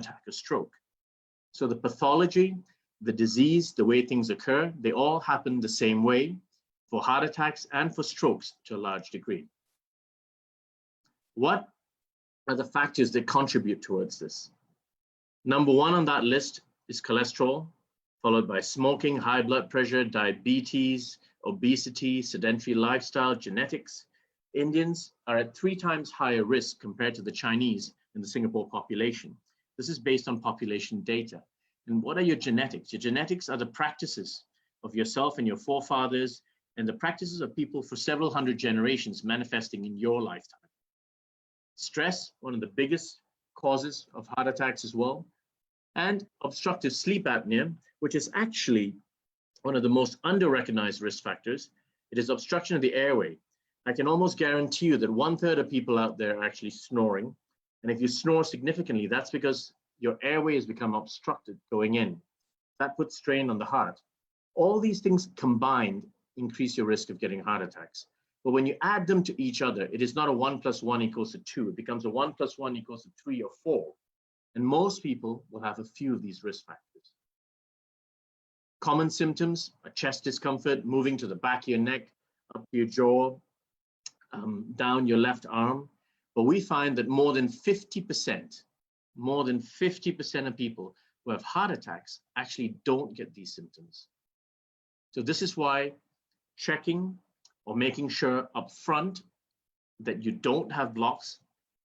attack or stroke. So the pathology, the disease, the way things occur, they all happen the same way for heart attacks and for strokes to a large degree. What are the factors that contribute towards this? Number one on that list is cholesterol, followed by smoking, high blood pressure, diabetes, obesity, sedentary lifestyle, genetics. Indians are at 3 times higher risk compared to the Chinese in the Singapore population. This is based on population data. And what are your genetics? Your genetics are the practices of yourself and your forefathers and the practices of people for several hundred generations manifesting in your lifetime. Stress, one of the biggest causes of heart attacks as well, and obstructive sleep apnea, which is actually one of the most under-recognized risk factors. It is obstruction of the airway. I can almost guarantee you that 1/3 of people out there are actually snoring. And if you snore significantly, that's because your airway has become obstructed going in. That puts strain on the heart. All these things combined increase your risk of getting heart attacks. But when you add them to each other, it is not a 1 + 1 = 2. It becomes a 1 + 1 = 3 or 4. And most people will have a few of these risk factors. Common symptoms are chest discomfort, moving to the back of your neck, up to your jaw, down your left arm. But we find that more than 50% of people who have heart attacks actually don't get these symptoms. So this is why checking or making sure up front that you don't have blocks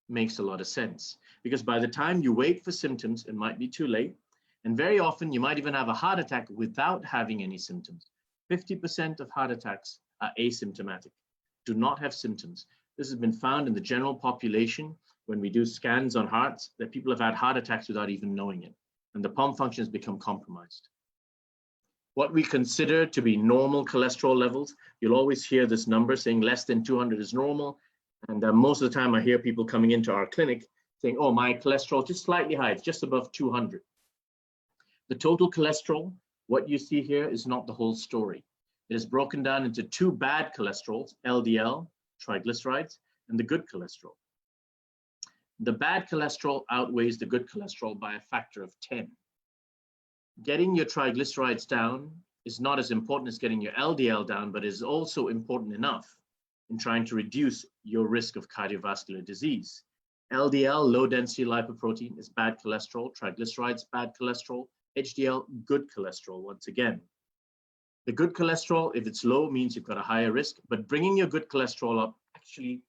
makes a lot of sense. Because by the time you wait for symptoms, it might be too late. And very often you might even have a heart attack without having any symptoms. 50% of heart attacks are asymptomatic, do not have symptoms. This has been found in the general population when we do scans on hearts that people have had heart attacks without even knowing it. And the pump function has become compromised. What we consider to be normal cholesterol levels, you'll always hear this number saying less than 200 is normal. And most of the time I hear people coming into our clinic saying, oh, my cholesterol is just slightly high, it's just above 200. The total cholesterol, what you see here is not the whole story. It is broken down into 2 bad cholesterols, LDL, triglycerides, and the good cholesterol. The bad cholesterol outweighs the good cholesterol by a factor of 10. Getting your triglycerides down is not as important as getting your LDL down, but is also important enough in trying to reduce your risk of cardiovascular disease. LDL, low density lipoprotein, is bad cholesterol, triglycerides, bad cholesterol, HDL, good cholesterol once again. The good cholesterol, if it's low, means you've got a higher risk, but bringing your good cholesterol up actually,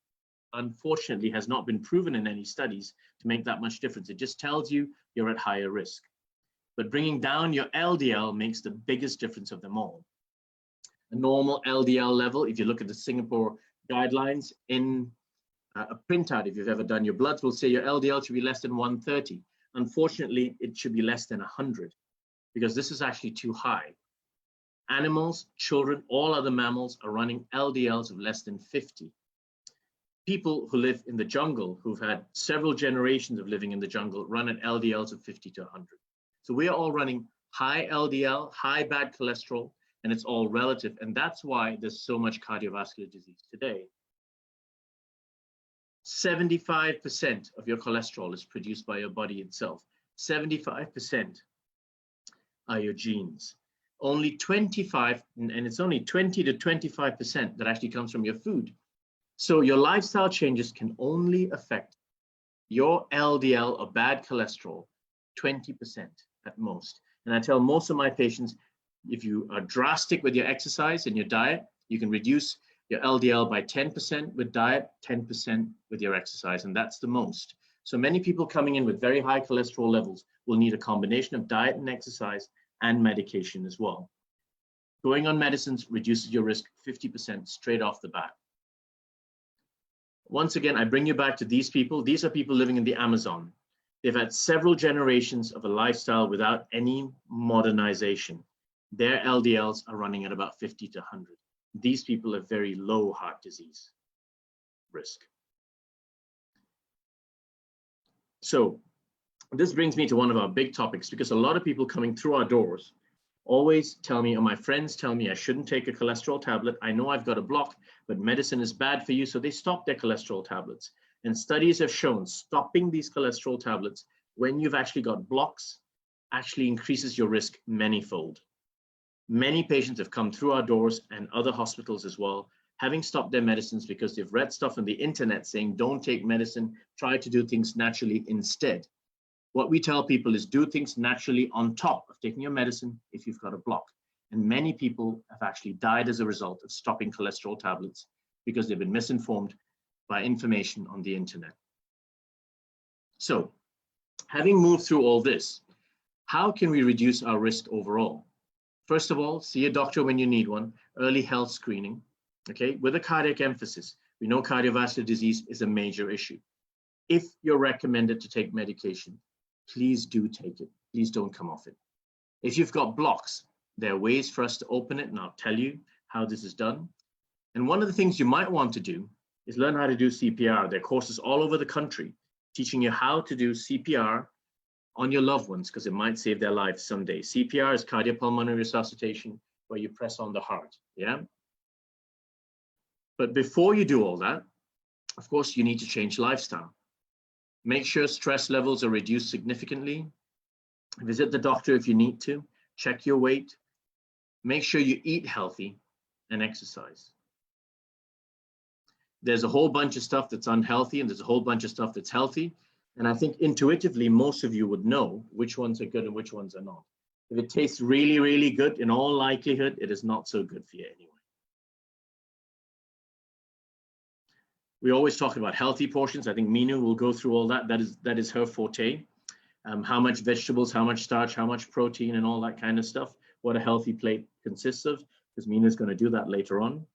unfortunately, has not been proven in any studies to make that much difference. It just tells you you're at higher risk. But bringing down your LDL makes the biggest difference of them all. A normal LDL level, if you look at the Singapore guidelines in a printout, if you've ever done your bloods, will say your LDL should be less than 130. Unfortunately, it should be less than 100 because this is actually too high. Animals, children, all other mammals are running LDLs of less than 50. People who live in the jungle, who've had several generations of living in the jungle, run at LDLs of 50 to 100. So we are all running high LDL, high bad cholesterol, and it's all relative. And that's why there's so much cardiovascular disease today. 75% of your cholesterol is produced by your body itself. 75% are your genes. Only 25, and it's only 20 to 25% that actually comes from your food. So your lifestyle changes can only affect your LDL or bad cholesterol 20% at most. And I tell most of my patients, if you are drastic with your exercise and your diet, you can reduce your LDL by 10% with diet, 10% with your exercise, and that's the most. So many people coming in with very high cholesterol levels will need a combination of diet and exercise and medication as well. Going on medicines reduces your risk 50% straight off the bat. Once again, I bring you back to these people. These are people living in the Amazon. They've had several generations of a lifestyle without any modernization. Their LDLs are running at about 50 to 100. These people have very low heart disease risk. So this brings me to one of our big topics, because a lot of people coming through our doors always tell me, or my friends tell me, I shouldn't take a cholesterol tablet. I know I've got a block, but medicine is bad for you. So they stop their cholesterol tablets. And studies have shown stopping these cholesterol tablets when you've actually got blocks, actually increases your risk manyfold. Many patients have come through our doors and other hospitals as well, having stopped their medicines because they've read stuff on the internet saying, don't take medicine, try to do things naturally instead. What we tell people is do things naturally on top of taking your medicine if you've got a block. And many people have actually died as a result of stopping cholesterol tablets because they've been misinformed by information on the internet. So, having moved through all this, how can we reduce our risk overall? First of all, see a doctor when you need one, early health screening, okay, with a cardiac emphasis. We know cardiovascular disease is a major issue. If you're recommended to take medication, please do take it. Please don't come off it. If you've got blocks, there are ways for us to open it, and I'll tell you how this is done. And one of the things you might want to do is learn how to do CPR. There are courses all over the country teaching you how to do CPR on your loved ones, because it might save their lives someday. CPR is cardiopulmonary resuscitation, where you press on the heart, yeah? But before you do all that, of course, you need to change lifestyle. Make sure stress levels are reduced significantly. Visit the doctor if you need to. Check your weight. Make sure you eat healthy and exercise. There's a whole bunch of stuff that's unhealthy and there's a whole bunch of stuff that's healthy. And I think intuitively, most of you would know which ones are good and which ones are not. If it tastes really, really good, in all likelihood, it is not so good for you anyway. We always talk about healthy portions. I think Meenu will go through all that. That is her forte. How much vegetables, how much starch, how much protein, and all that kind of stuff. What a healthy plate consists of, because Meenu is going to do that later on.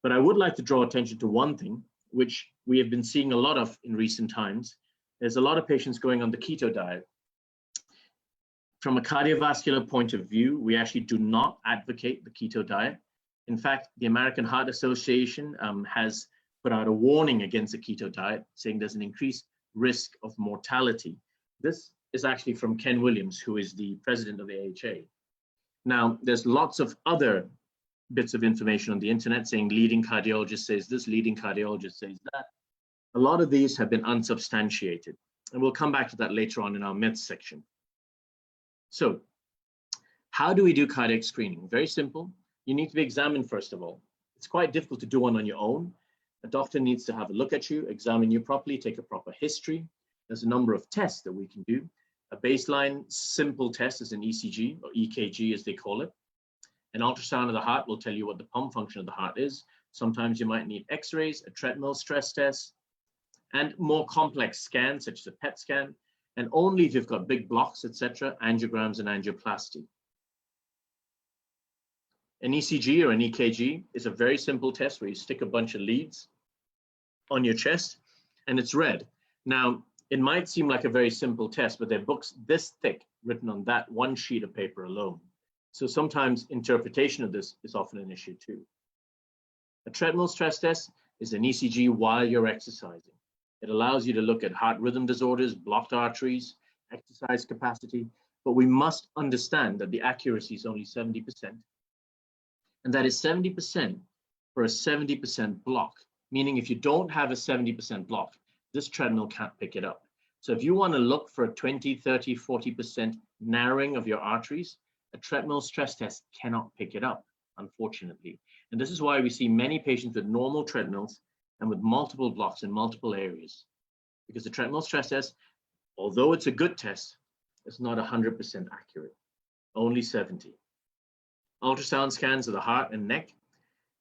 But I would like to draw attention to one thing, which we have been seeing a lot of in recent times. There's a lot of patients going on the keto diet. From a cardiovascular point of view, we actually do not advocate the keto diet. In fact, the American Heart Association has put out a warning against the keto diet, saying there's an increased risk of mortality. This is actually from Ken Williams, who is the president of the AHA. Now, there's lots of other bits of information on the internet saying leading cardiologist says this, leading cardiologist says that. A lot of these have been unsubstantiated, and we'll come back to that later on in our myths section. So, how do we do cardiac screening? Very simple. You need to be examined first of all. It's quite difficult to do one on your own. A doctor needs to have a look at you, examine you properly, take a proper history. There's a number of tests that we can do. A baseline simple test is an ECG, or EKG as they call it. An ultrasound of the heart will tell you what the pump function of the heart is. Sometimes you might need x-rays, a treadmill stress test, and more complex scans such as a PET scan. And only if you've got big blocks, etc., angiograms and angioplasty. An ECG or an EKG is a very simple test where you stick a bunch of leads on your chest and it's read. Now, it might seem like a very simple test, but there are books this thick written on that one sheet of paper alone. So sometimes interpretation of this is often an issue too. A treadmill stress test is an ECG while you're exercising. It allows you to look at heart rhythm disorders, blocked arteries, exercise capacity, but we must understand that the accuracy is only 70%. And that is 70% for a 70% block, meaning if you don't have a 70% block, this treadmill can't pick it up. So if you want to look for a 20, 30, 40% narrowing of your arteries, a treadmill stress test cannot pick it up, unfortunately. And this is why we see many patients with normal treadmills and with multiple blocks in multiple areas. Because the treadmill stress test, although it's a good test, it's not 100% accurate, only 70. Ultrasound scans of the heart and neck.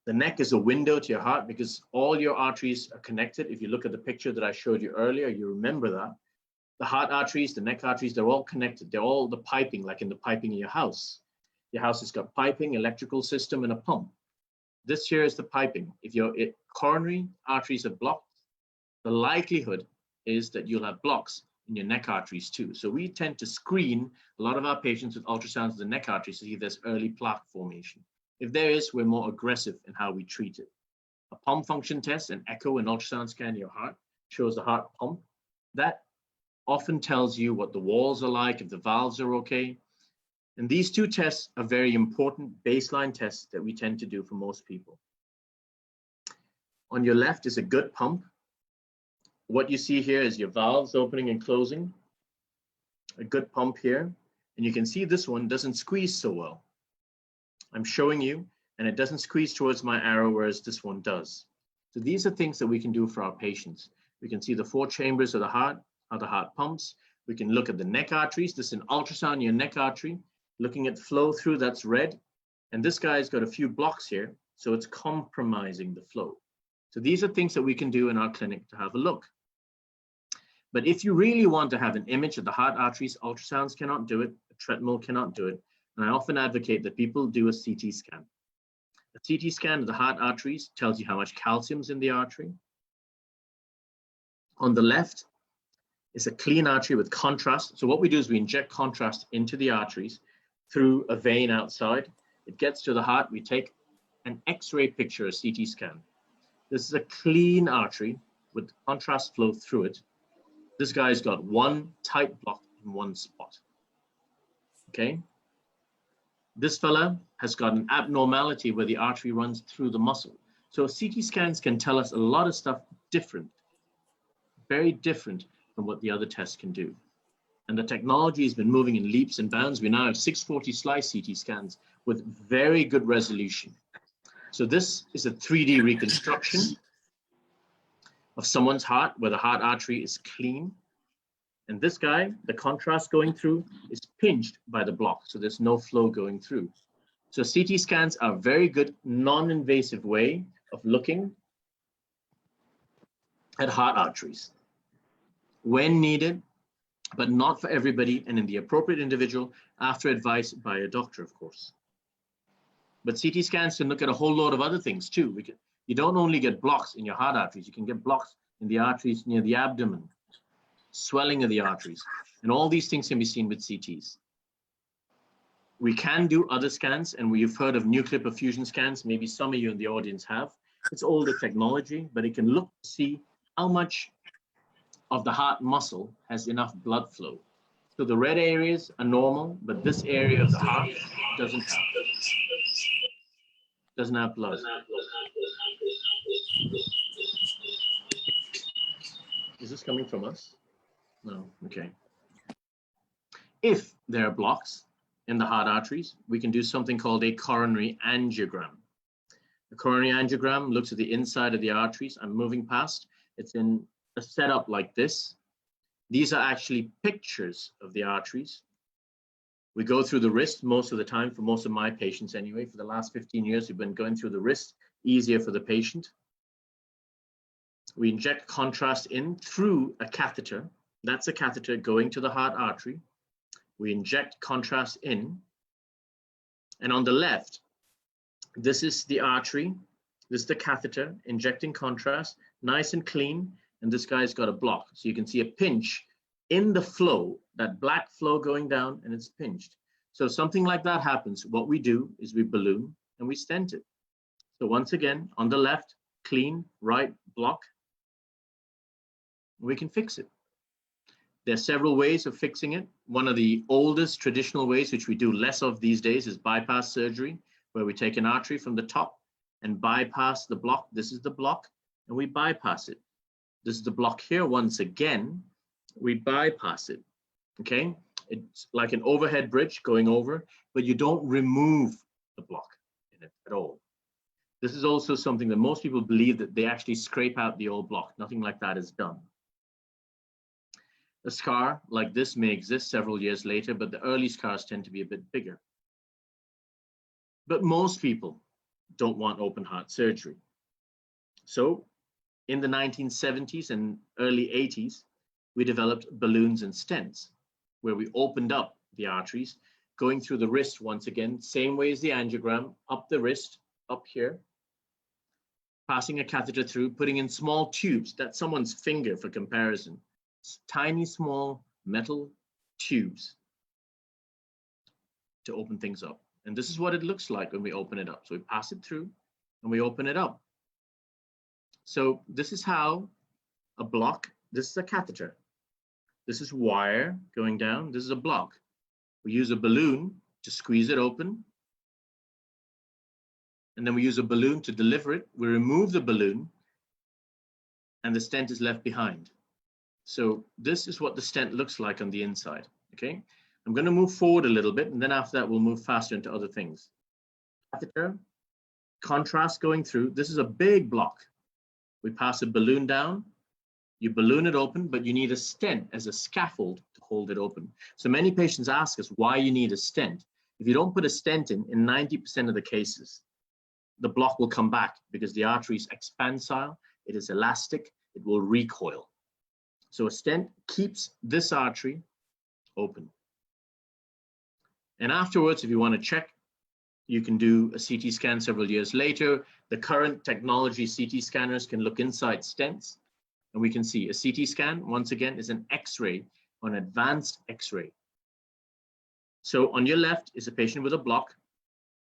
The neck is a window to your heart because all your arteries are connected. If you look at the picture that I showed you earlier, you remember that. The heart arteries, the neck arteries, they're all connected. They're all the piping, like in the piping in your house. Your house has got piping, electrical system, and a pump. This here is the piping. If your coronary arteries are blocked, the likelihood is that you'll have blocks in your neck arteries too. So we tend to screen a lot of our patients with ultrasounds of the neck arteries to see if there's early plaque formation. If there is, we're more aggressive in how we treat it. A pump function test, an echo and ultrasound scan of your heart shows the heart pump. That often tells you what the walls are like, if the valves are okay. And these two tests are very important baseline tests that we tend to do for most people. On your left is a good pump. What you see here is your valves opening and closing. a good pump here. And you can see this one doesn't squeeze so well. I'm showing you, and it doesn't squeeze towards my arrow, whereas this one does. So these are things that we can do for our patients. We can see the 4 chambers of the heart, how the heart pumps. We can look at the neck arteries. This is an ultrasound in your neck artery, looking at flow through, that's red. And this guy's got a few blocks here, so it's compromising the flow. So these are things that we can do in our clinic to have a look. But if you really want to have an image of the heart arteries, ultrasounds cannot do it, a treadmill cannot do it. And I often advocate that people do a CT scan. A CT scan of the heart arteries tells you how much calcium's in the artery. On the left is a clean artery with contrast. So what we do is we inject contrast into the arteries through a vein outside. It gets to the heart. We take an X-ray picture, a CT scan. This is a clean artery with contrast flow through it. This guy's got one tight block in one spot. Okay. This fella has got an abnormality where the artery runs through the muscle. So CT scans can tell us a lot of stuff different, very different from what the other tests can do. And the technology has been moving in leaps and bounds. We now have 640 slice CT scans with very good resolution. So this is a 3D reconstruction of someone's heart where the heart artery is clean. And this guy, the contrast going through is pinched by the block. So there's no flow going through. So CT scans are a very good non-invasive way of looking at heart arteries when needed, but not for everybody and in the appropriate individual after advice by a doctor, of course. But CT scans can look at a whole lot of other things too. You don't only get blocks in your heart arteries, you can get blocks in the arteries near the abdomen, swelling of the arteries, and all these things can be seen with CTs. We can do other scans, and we've heard of nuclear perfusion scans. Maybe some of you in the audience have. It's older technology, but it can look to see how much of the heart muscle has enough blood flow. So the red areas are normal, but this area of the heart doesn't have blood. Is this coming from us? No, okay. If there are blocks in the heart arteries, we can do something called a coronary angiogram. The coronary angiogram looks at the inside of the arteries. I'm moving past. It's in a setup like this. These are actually pictures of the arteries. We go through the wrist most of the time, for most of my patients anyway. For the last 15 years, we've been going through the wrist, easier for the patient. We inject contrast in through a catheter. That's a catheter going to the heart artery. We inject contrast in. And on the left, this is the artery. This is the catheter injecting contrast, nice and clean. And this guy's got a block. So you can see a pinch in the flow, that black flow going down, and it's pinched. So something like that happens. What we do is we balloon and we stent it. So once again, on the left, clean, right, block. We can fix it. There are several ways of fixing it. One of the oldest traditional ways, which we do less of these days, is bypass surgery, where we take an artery from the top and bypass the block. This is the block, and we bypass it. This is the block here. Once again, we bypass it, okay? It's like an overhead bridge going over, but you don't remove the block in it at all. This is also something that most people believe that they actually scrape out the old block. Nothing like that is done. A scar like this may exist several years later, but the early scars tend to be a bit bigger. But most people don't want open heart surgery. So in the 1970s and early 80s, we developed balloons and stents, where we opened up the arteries, going through the wrist once again, same way as the angiogram, up the wrist, up here, passing a catheter through, putting in small tubes. That's someone's finger for comparison. Tiny, small metal tubes to open things up. And this is what it looks like when we open it up. So we pass it through and we open it up. So this is how a block, this is a catheter. This is wire going down. This is a block. We use a balloon to squeeze it open. And then we use a balloon to deliver it. We remove the balloon and the stent is left behind. So this is what the stent looks like on the inside, okay? I'm going to move forward a little bit, and then after that, we'll move faster into other things. Catheter, contrast going through. This is a big block. We pass a balloon down. You balloon it open, but you need a stent as a scaffold to hold it open. So many patients ask us why you need a stent. If you don't put a stent in 90% of the cases, the block will come back because the artery is expansile, it is elastic, it will recoil. So a stent keeps this artery open. And afterwards, if you want to check, you can do a CT scan several years later. The current technology CT scanners can look inside stents, and we can see a CT scan, once again, is an X-ray, an advanced X-ray. So on your left is a patient with a block,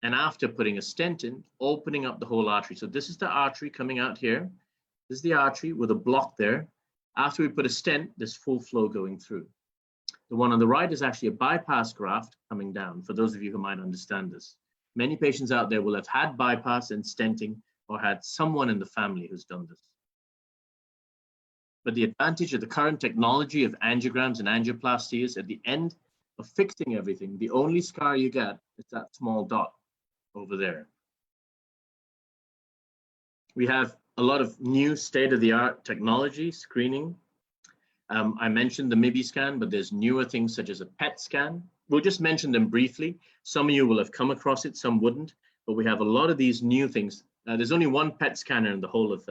and after putting a stent in, opening up the whole artery. So this is the artery coming out here. This is the artery with a block there. After we put a stent, there's full flow going through. The one on the right is actually a bypass graft coming down, for those of you who might understand this. Many patients out there will have had bypass and stenting or had someone in the family who's done this. But the advantage of the current technology of angiograms and angioplasty is at the end of fixing everything, the only scar you get is that small dot over there. We have a lot of new state-of-the-art technology screening. I mentioned the MIBI scan, but there's newer things such as a PET scan. We'll just mention them briefly. Some of you will have come across it, some wouldn't, but we have a lot of these new things. There's only one PET scanner in the whole of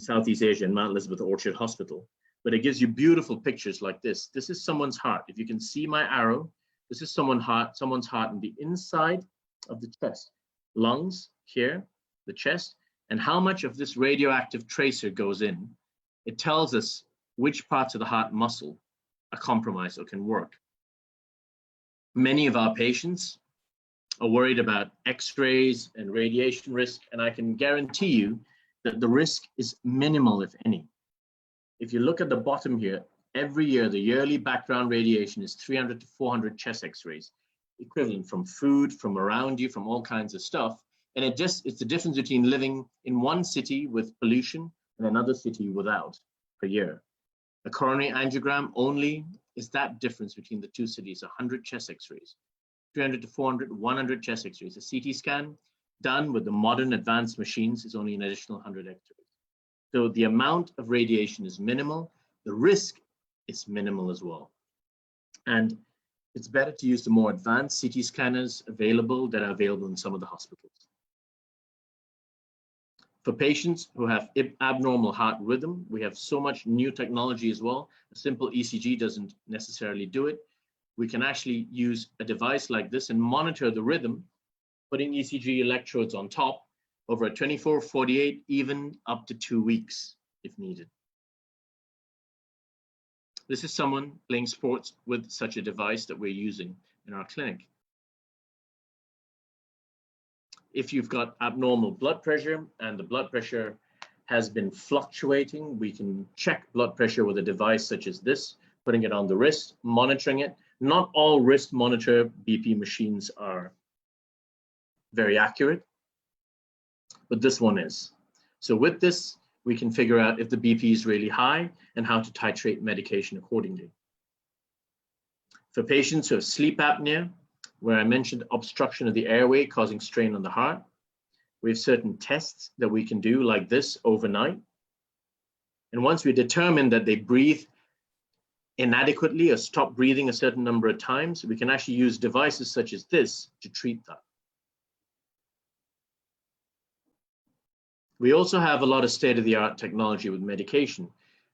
Southeast Asia in Mount Elizabeth Orchard Hospital, but it gives you beautiful pictures like this. This is someone's heart. If you can see my arrow, this is someone's heart on the inside of the chest, lungs here, the chest, and how much of this radioactive tracer goes in. It tells us which parts of the heart muscle are compromised or can work. Many of our patients are worried about X-rays and radiation risk, and I can guarantee you that the risk is minimal, if any. If you look at the bottom here, every year, the yearly background radiation is 300 to 400 chest X-rays, equivalent from food, from around you, from all kinds of stuff. And it's the difference between living in one city with pollution and another city without per year. A coronary angiogram only is that difference between the two cities, 100 chest X-rays, 300 to 400, 100 chest X-rays. A CT scan done with the modern advanced machines is only an additional 100 X-rays. So the amount of radiation is minimal. The risk is minimal as well. And it's better to use the more advanced CT scanners available that are available in some of the hospitals. For patients who have abnormal heart rhythm, we have so much new technology as well. A simple ECG doesn't necessarily do it. We can actually use a device like this and monitor the rhythm, putting ECG electrodes on top over a 24, 48, even up to 2 weeks if needed. This is someone playing sports with such a device that we're using in our clinic. If you've got abnormal blood pressure and the blood pressure has been fluctuating, we can check blood pressure with a device such as this, putting it on the wrist, monitoring it. Not all wrist monitor BP machines are very accurate, but this one is. So with this, we can figure out if the BP is really high and how to titrate medication accordingly. For patients who have sleep apnea, where I mentioned obstruction of the airway causing strain on the heart, we have certain tests that we can do like this overnight. And once we determine that they breathe inadequately or stop breathing a certain number of times, we can actually use devices such as this to treat that. We also have a lot of state-of-the-art technology with medication.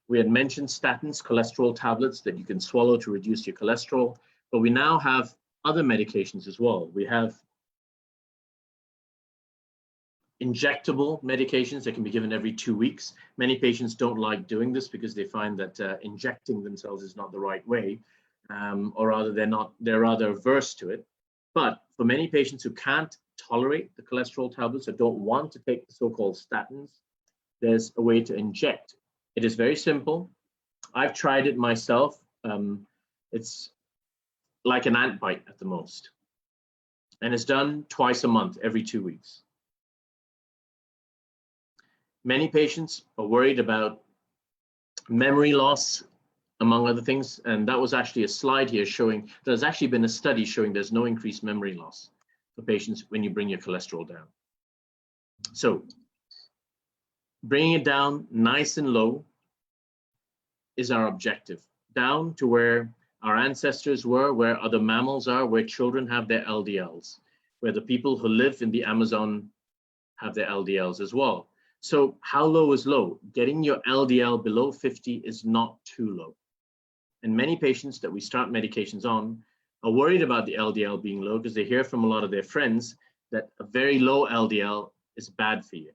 We had mentioned statins, cholesterol tablets that you can swallow to reduce your cholesterol, but we now have other medications as well. We have injectable medications that can be given every 2 weeks. Many patients don't like doing this because they find that injecting themselves is not the right way, or rather they're rather averse to it. But for many patients who can't tolerate the cholesterol tablets or don't want to take the so-called statins, there's a way to inject. It is very simple. I've tried it myself. It's like an ant bite at the most. And it's done twice a month, every 2 weeks. Many patients are worried about memory loss among other things. And that was actually a slide here showing there's actually been a study showing there's no increased memory loss for patients when you bring your cholesterol down. So bringing it down nice and low is our objective, down to where our ancestors were, where other mammals are, where children have their LDLs, where the people who live in the Amazon have their LDLs as well. So how low is low? Getting your LDL below 50 is not too low. And many patients that we start medications on are worried about the LDL being low because they hear from a lot of their friends that a very low LDL is bad for you.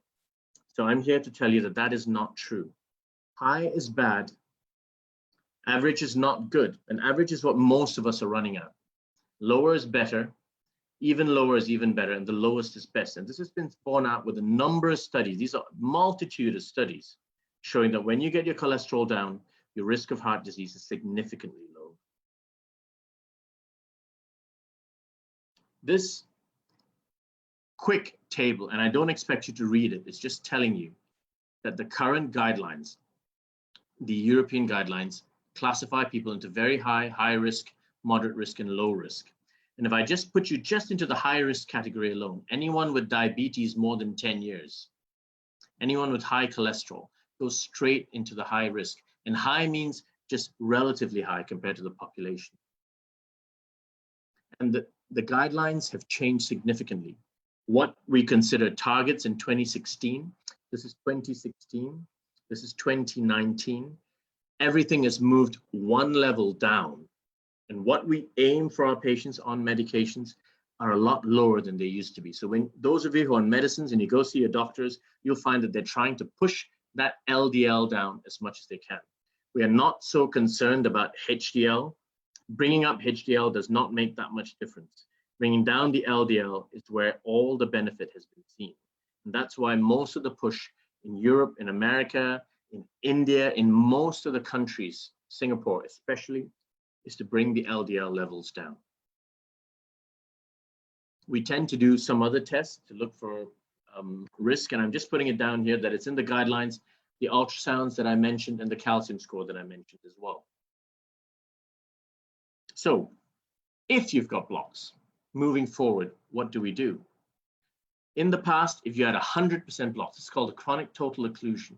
So I'm here to tell you that that is not true. High is bad. Average is not good. And average is what most of us are running at. Lower is better. Even lower is even better, and the lowest is best. And this has been borne out with a number of studies. These are a multitude of studies showing that when you get your cholesterol down, your risk of heart disease is significantly low. This quick table, and I don't expect you to read it, it's just telling you that the current guidelines, the European guidelines, classify people into very high risk, moderate risk, and low risk. And if I just put you just into the high risk category alone, anyone with diabetes more than 10 years, anyone with high cholesterol goes straight into the high risk. And high means just relatively high compared to the population. And the guidelines have changed significantly. What we consider targets in 2016, this is 2016, this is 2019, everything has moved one level down. And what we aim for our patients on medications are a lot lower than they used to be. So when those of you who are on medicines and you go see your doctors, you'll find that they're trying to push that LDL down as much as they can. We are not so concerned about HDL. Bringing up HDL does not make that much difference. Bringing down the LDL is where all the benefit has been seen. And that's why most of the push in Europe, in America, in India, in most of the countries, Singapore especially, is to bring the LDL levels down. We tend to do some other tests to look for risk, and I'm just putting it down here that it's in the guidelines, the ultrasounds that I mentioned and the calcium score that I mentioned as well. So if you've got blocks, moving forward, what do we do? In the past, if you had 100% blocks, it's called a chronic total occlusion.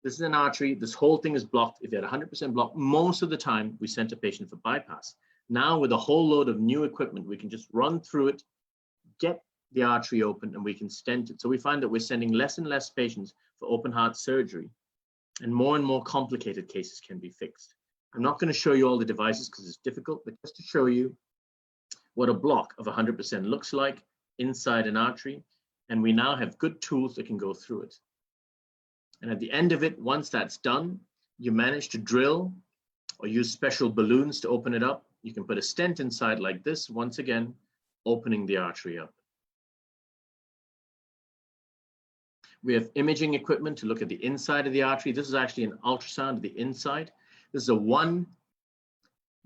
This is an artery, this whole thing is blocked. If you had 100% blocked, most of the time we sent a patient for bypass. Now with a whole load of new equipment, we can just run through it, get the artery open, and we can stent it. So we find that we're sending less and less patients for open heart surgery, and more complicated cases can be fixed. I'm not going to show you all the devices because it's difficult, but just to show you what a block of 100% looks like inside an artery, and we now have good tools that can go through it. And at the end of it, once that's done, you manage to drill or use special balloons to open it up. You can put a stent inside like this, once again, opening the artery up. We have imaging equipment to look at the inside of the artery. This is actually an ultrasound of the inside. This is a 1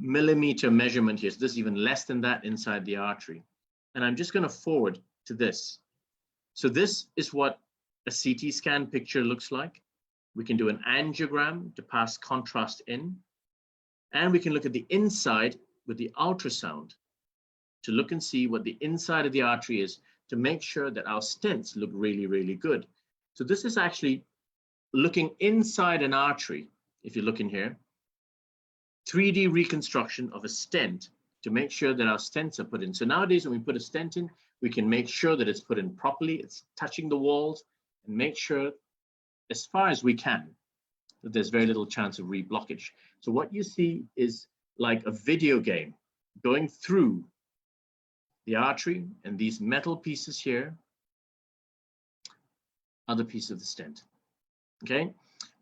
millimeter measurement here. So this is even less than that inside the artery. And I'm just going to forward to this. So this is what a CT scan picture looks like. We can do an angiogram to pass contrast in, and we can look at the inside with the ultrasound to look and see what the inside of the artery is to make sure that our stents look really good. So this is actually looking inside an artery. If you look in here, 3D reconstruction of a stent to make sure that our stents are put in. So nowadays when we put a stent in, we can make sure that it's put in properly, it's touching the walls, and make sure, as far as we can, that there's very little chance of reblockage. So what you see is like a video game going through the artery, and these metal pieces here are the piece of the stent. Okay,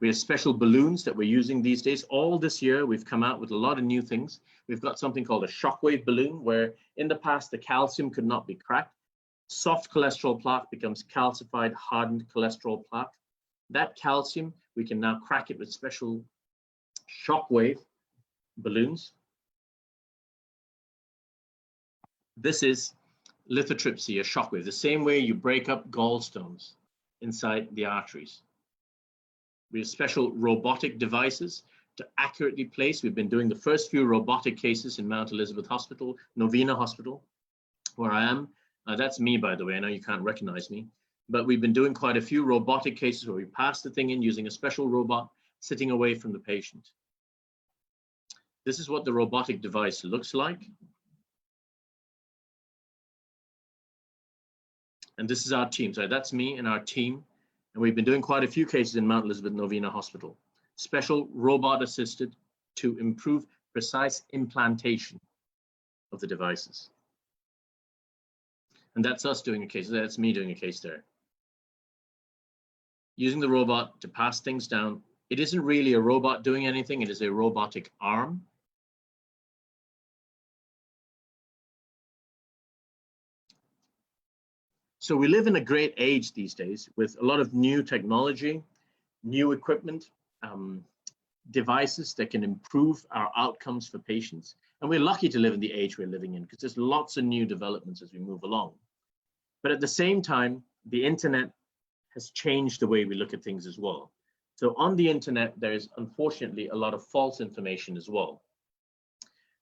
we have special balloons that we're using these days. All this year, we've come out with a lot of new things. We've got something called a shockwave balloon, where in the past, the calcium could not be cracked. Soft cholesterol plaque becomes calcified, hardened cholesterol plaque. That calcium, we can now crack it with special shockwave balloons. This is lithotripsy, a shockwave, the same way you break up gallstones inside the arteries. We have special robotic devices to accurately place. We've been doing the first few robotic cases in Mount Elizabeth Hospital, Novena Hospital, where I am. That's me, by the way. I know you can't recognize me, but we've been doing quite a few robotic cases where we pass the thing in using a special robot sitting away from the patient. This is what the robotic device looks like. And this is our team. So that's me and our team. And we've been doing quite a few cases in Mount Elizabeth Novena Hospital. Special robot assisted to improve precise implantation of the devices. And that's us doing a case. That's me doing a case there. Using the robot to pass things down. It isn't really a robot doing anything. It is a robotic arm. So we live in a great age these days with a lot of new technology, new equipment, devices that can improve our outcomes for patients. And we're lucky to live in the age we're living in because there's lots of new developments as we move along. But at the same time, the internet has changed the way we look at things as well. So on the internet, there's unfortunately a lot of false information as well.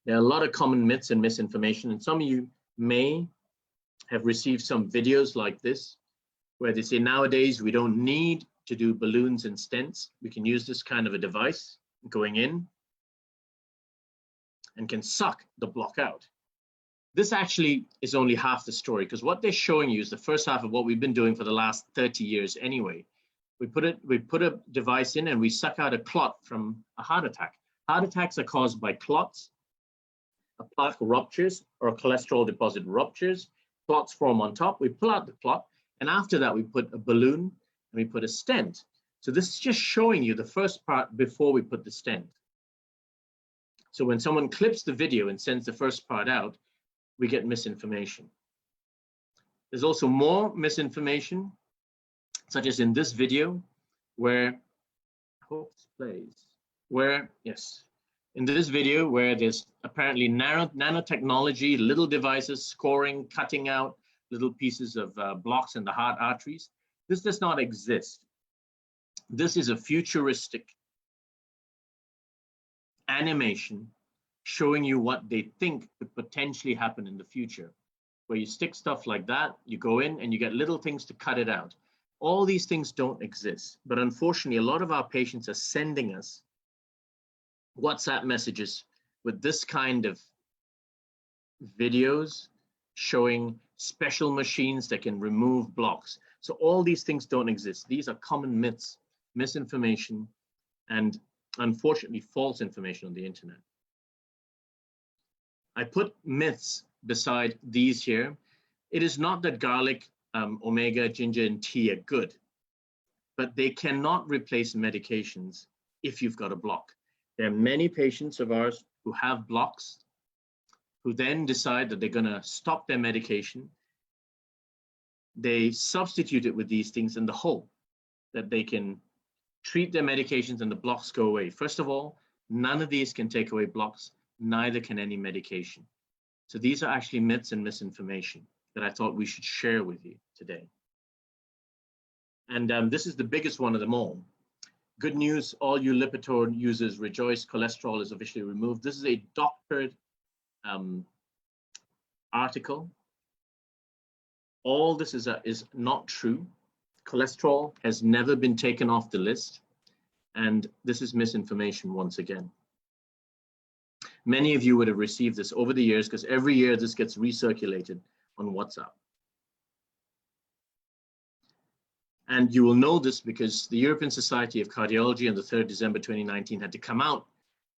There are a lot of common myths and misinformation, and some of you may have received some videos like this, where they say nowadays we don't need to do balloons and stents. We can use this kind of a device going in and can suck the block out. This actually is only half the story, because what they're showing you is the first half of what we've been doing for the last 30 years anyway. We put a device in and we suck out a clot from a heart attack. Heart attacks are caused by clots, a plaque ruptures or a cholesterol deposit ruptures. Clots form on top, we pull out the clot, and after that we put a balloon and we put a stent. So this is just showing you the first part before we put the stent. So when someone clips the video and sends the first part out, we get misinformation. There's also more misinformation, such as in this video, where, I hope this plays, where, yes, in this video where there's apparently nanotechnology, little devices scoring, cutting out little pieces of blocks in the heart arteries. This does not exist. This is a futuristic animation showing you what they think could potentially happen in the future, where you stick stuff like that, you go in and you get little things to cut it out. All these things don't exist, but unfortunately, a lot of our patients are sending us WhatsApp messages with this kind of videos showing special machines that can remove blocks. So all these things don't exist. These are common myths, misinformation, and unfortunately false information on the internet. I put myths beside these here. It is not that garlic, omega, ginger, and tea are good, but they cannot replace medications if you've got a block. There are many patients of ours who have blocks, who then decide that they're going to stop their medication. They substitute it with these things in the hope that they can treat their medications and the blocks go away. First of all, none of these can take away blocks, neither can any medication. So these are actually myths and misinformation that I thought we should share with you today. And this is the biggest one of them all. Good news, all you Lipitor users rejoice, cholesterol is officially removed. This is a doctored article. All this is not true. Cholesterol has never been taken off the list, and this is misinformation once again. Many of you would have received this over the years because every year this gets recirculated on WhatsApp. And you will know this because the European Society of Cardiology on the 3rd December 2019 had to come out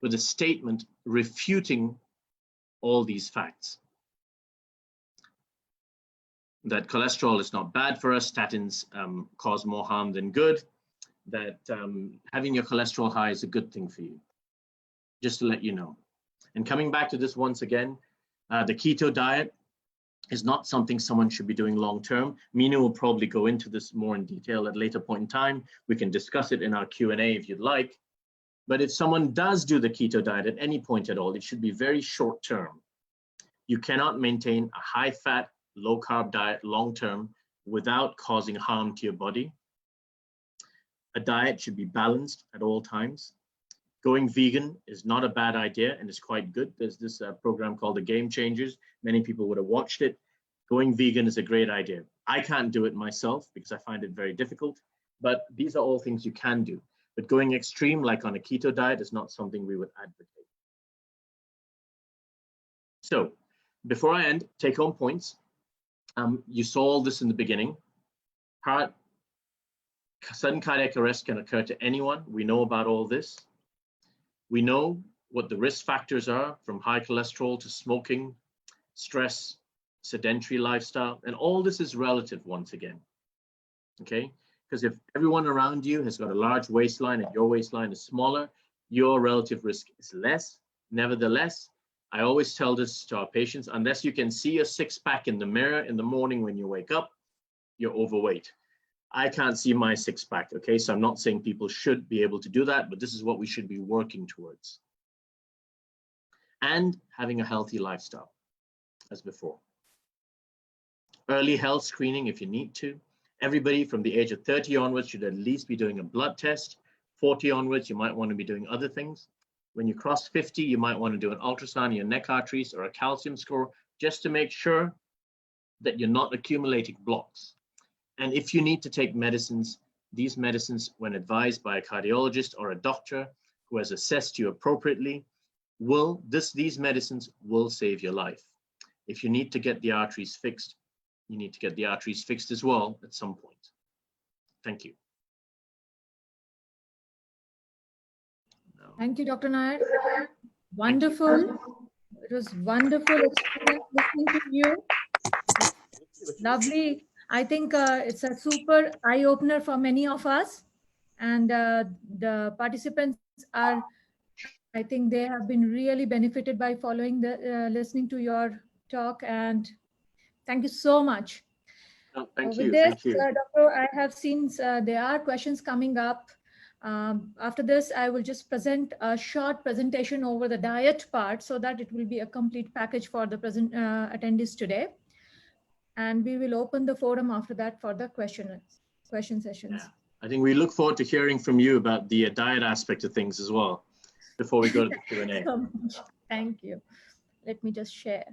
with a statement refuting all these facts. That cholesterol is not bad for us, statins cause more harm than good, that having your cholesterol high is a good thing for you, just to let you know. And coming back to this once again, the keto diet is not something someone should be doing long-term. Meenu will probably go into this more in detail at a later point in time. We can discuss it in our Q&A if you'd like. But if someone does do the keto diet at any point at all, it should be very short-term. You cannot maintain a high-fat, low-carb diet long-term without causing harm to your body. A diet should be balanced at all times. Going vegan is not a bad idea and it's quite good. There's this program called The Game Changers. Many people would have watched it. Going vegan is a great idea. I can't do it myself because I find it very difficult, but these are all things you can do. But going extreme, like on a keto diet, is not something we would advocate. So before I end, take home points. You saw all this in the beginning. Sudden cardiac arrest can occur to anyone. We know about all this. We know what the risk factors are, from high cholesterol to smoking, stress, sedentary lifestyle, and all this is relative once again, okay? Because if everyone around you has got a large waistline and your waistline is smaller, your relative risk is less. Nevertheless, I always tell this to our patients, unless you can see a six-pack in the mirror in the morning when you wake up, you're overweight. I can't see my six-pack, okay? So I'm not saying people should be able to do that, but this is what we should be working towards. And having a healthy lifestyle, as before. Early health screening if you need to. Everybody from the age of 30 onwards should at least be doing a blood test. 40 onwards, you might want to be doing other things. When you cross 50, you might want to do an ultrasound of your neck arteries or a calcium score, just to make sure that you're not accumulating blocks. And if you need to take medicines, these medicines, when advised by a cardiologist or a doctor who has assessed you appropriately, these medicines will save your life. If you need to get the arteries fixed, you need to get the arteries fixed as well at some point. Thank you. Thank you, Dr. Nair. Wonderful. It was wonderful experience listening to you. Lovely. I think it's a super eye-opener for many of us. And the participants are, I think they have been really benefited by following listening to your talk. And thank you so much. Oh, thank With you. this, Thank you. Doctor, I have seen there are questions coming up. After this, I will just present a short presentation over the diet part so that it will be a complete package for the attendees today. And we will open the forum after that for the question sessions. Yeah. I think we look forward to hearing from you about the diet aspect of things as well before we go to the Q&A. So much. Thank you. Let me just share.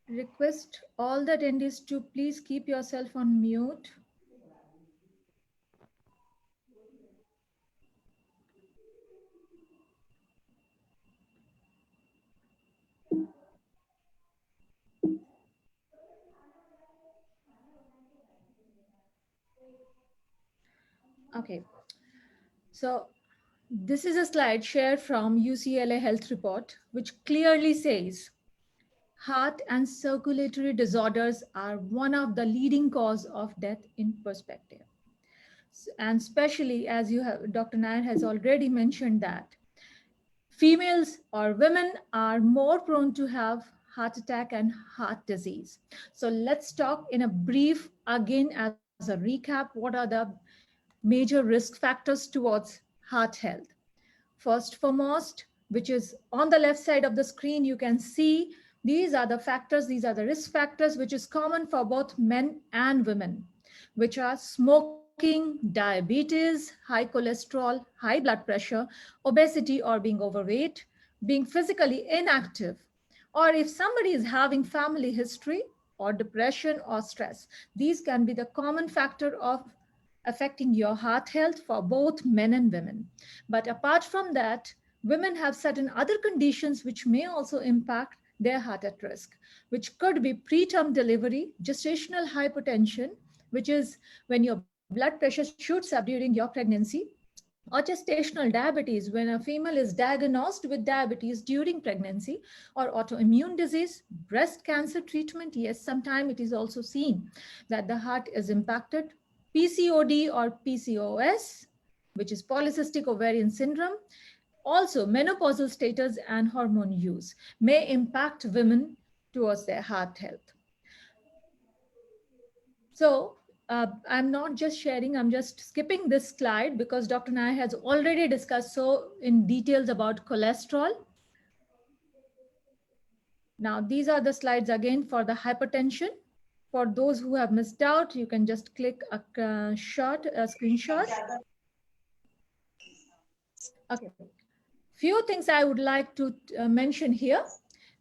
Request all the attendees to please keep yourself on mute. Okay. So this is a slide shared from UCLA Health Report, which clearly says heart and circulatory disorders are one of the leading cause of death in perspective. And especially as Dr. Nair has already mentioned that females or women are more prone to have heart attack and heart disease. So let's talk in a brief again as a recap. What are the major risk factors towards heart health? First foremost, which is on the left side of the screen, you can see these are the factors, these are the risk factors, which is common for both men and women, which are smoking, diabetes, high cholesterol, high blood pressure, obesity or being overweight, being physically inactive, or if somebody is having family history or depression or stress. These can be the common factor of affecting your heart health for both men and women. But apart from that, women have certain other conditions which may also impact their heart at risk, which could be preterm delivery, gestational hypertension, which is when your blood pressure shoots up during your pregnancy, or gestational diabetes, when a female is diagnosed with diabetes during pregnancy, or autoimmune disease, breast cancer treatment. Yes, sometimes it is also seen that the heart is impacted. PCOD or PCOS, which is polycystic ovarian syndrome. Also, menopausal status and hormone use may impact women towards their heart health. So I'm not just sharing, I'm just skipping this slide because Dr. Nair has already discussed so in details about cholesterol. Now, these are the slides again for the hypertension. For those who have missed out, you can just click a screenshot. Okay. Few things I would like to mention here.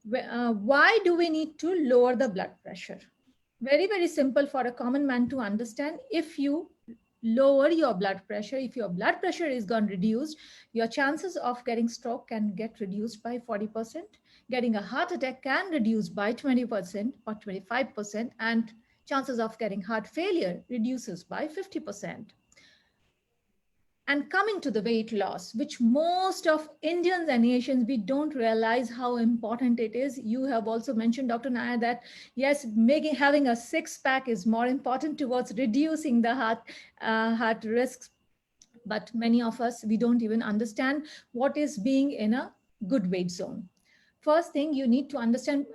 Why do we need to lower the blood pressure? Very, very simple for a common man to understand. If you lower your blood pressure, if your blood pressure is gone reduced, your chances of getting stroke can get reduced by 40%. Getting a heart attack can reduce by 20% or 25%, and chances of getting heart failure reduces by 50%. And coming to the weight loss, which most of Indians and Asians, we don't realize how important it is. You have also mentioned, Dr. Nair, that yes, having a six pack is more important towards reducing the heart risks. But many of us, we don't even understand what is being in a good weight zone. First thing, you need to understand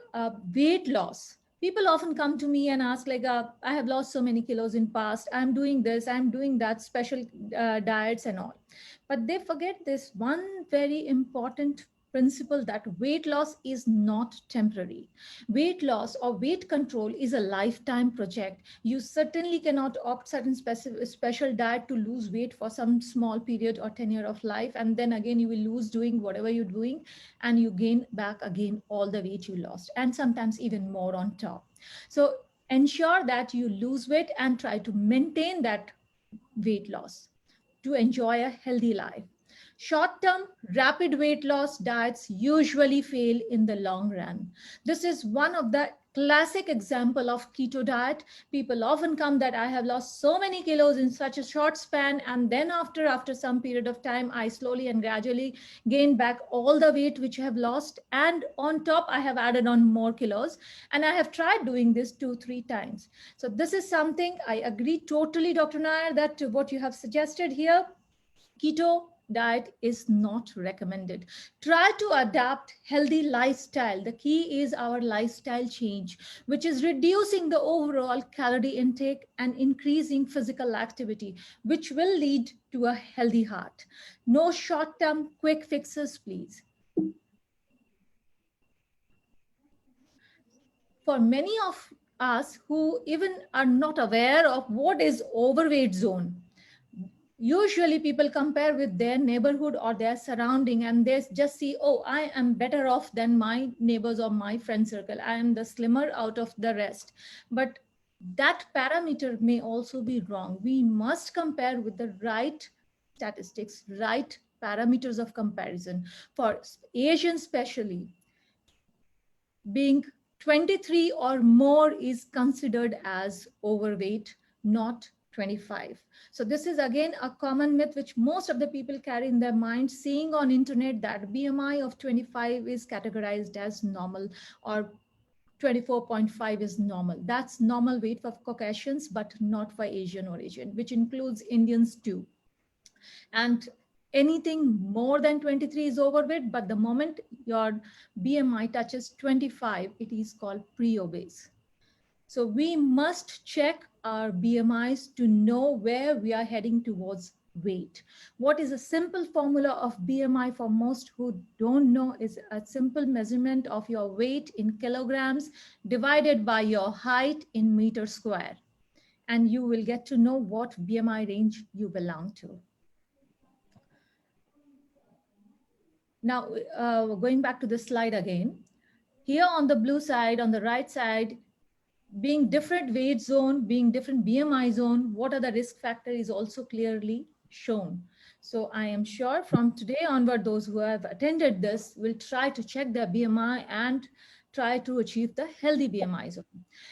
weight loss. People often come to me and ask like, I have lost so many kilos in past, I'm doing this, I'm doing that, special diets and all. But they forget this one very important principle, that weight loss is not temporary. Weight loss or weight control is a lifetime project. You certainly cannot opt certain special diet to lose weight for some small period or tenure of life, and then again you will lose doing whatever you're doing, and you gain back again all the weight you lost, and sometimes even more on top. So ensure that you lose weight and try to maintain that weight loss to enjoy a healthy life. Short-term rapid weight loss diets usually fail in the long run. This is one of the classic example of keto diet. People often come that I have lost so many kilos in such a short span, and then after some period of time, I slowly and gradually gain back all the weight which I have lost, and on top I have added on more kilos, and I have tried doing this 2-3 times. So this is something I agree totally, Dr. Nair, that what you have suggested here, keto diet is not recommended. Try to adapt healthy lifestyle. The key is our lifestyle change, which is reducing the overall calorie intake and increasing physical activity, which will lead to a healthy heart. No short-term quick fixes, please. For many of us who even are not aware of what is overweight zone, usually people compare with their neighborhood or their surrounding, and they just see, oh, I am better off than my neighbors or my friend circle, I am the slimmer out of the rest. But that parameter may also be wrong. We must compare with the right statistics, right parameters of comparison. For Asians especially, being 23 or more is considered as overweight, not 25. So this is again a common myth which most of the people carry in their mind, seeing on internet that BMI of 25 is categorized as normal, or 24.5 is normal. That's normal weight for Caucasians, but not for Asian origin, which includes Indians too. And anything more than 23 is overweight, but the moment your BMI touches 25, it is called pre-obese. So we must check our BMIs to know where we are heading towards weight. What is a simple formula of BMI for most who don't know is a simple measurement of your weight in kilograms divided by your height in meters square. And you will get to know what BMI range you belong to. Now, going back to the slide again, here on the blue side, on the right side, being different weight zone, being different BMI zone, what are the risk factors is also clearly shown. So I am sure from today onward, those who have attended this will try to check their BMI and try to achieve the healthy BMI zone.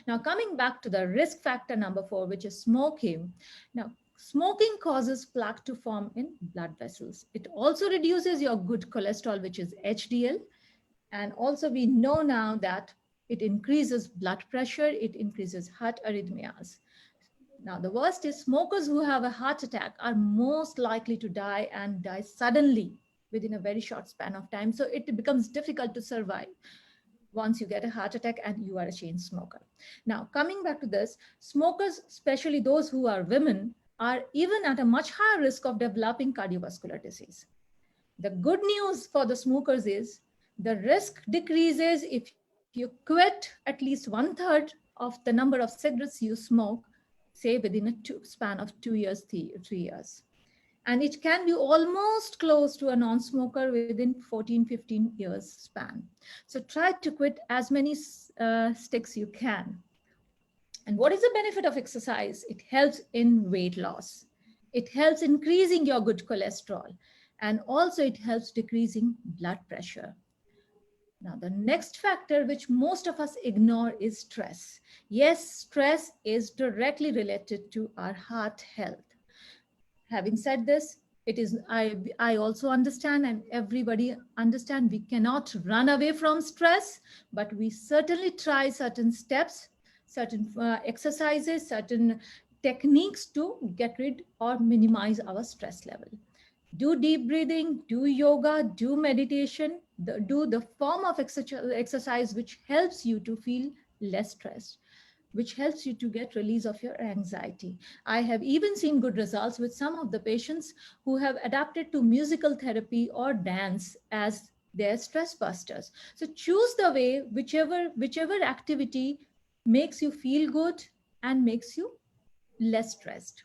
Now, coming back to the risk factor number 4, which is smoking. Now, smoking causes plaque to form in blood vessels. It also reduces your good cholesterol, which is HDL. And also we know now that it increases blood pressure, it increases heart arrhythmias. Now, the worst is smokers who have a heart attack are most likely to die, and die suddenly within a very short span of time. So it becomes difficult to survive. once you get a heart attack and you are a chain smoker. Now, coming back to this, smokers, especially those who are women, are even at a much higher risk of developing cardiovascular disease. The good news for the smokers is the risk decreases if you quit at least one third of the number of cigarettes you smoke, say within a span of 2 years, 3 years. And it can be almost close to a non-smoker within 14, 15 years span. So try to quit as many sticks you can. And what is the benefit of exercise? It helps in weight loss. It helps increasing your good cholesterol. And also it helps decreasing blood pressure. Now, the next factor which most of us ignore is stress. Yes, stress is directly related to our heart health. Having said this, it is I also understand, and everybody understand, we cannot run away from stress, but we certainly try certain steps, certain exercises, certain techniques to get rid or minimize our stress level. Do deep breathing, do yoga, do meditation, do the form of exercise which helps you to feel less stressed, which helps you to get release of your anxiety. I have even seen good results with some of the patients who have adapted to musical therapy or dance as their stress busters. So choose the way, whichever activity makes you feel good and makes you less stressed.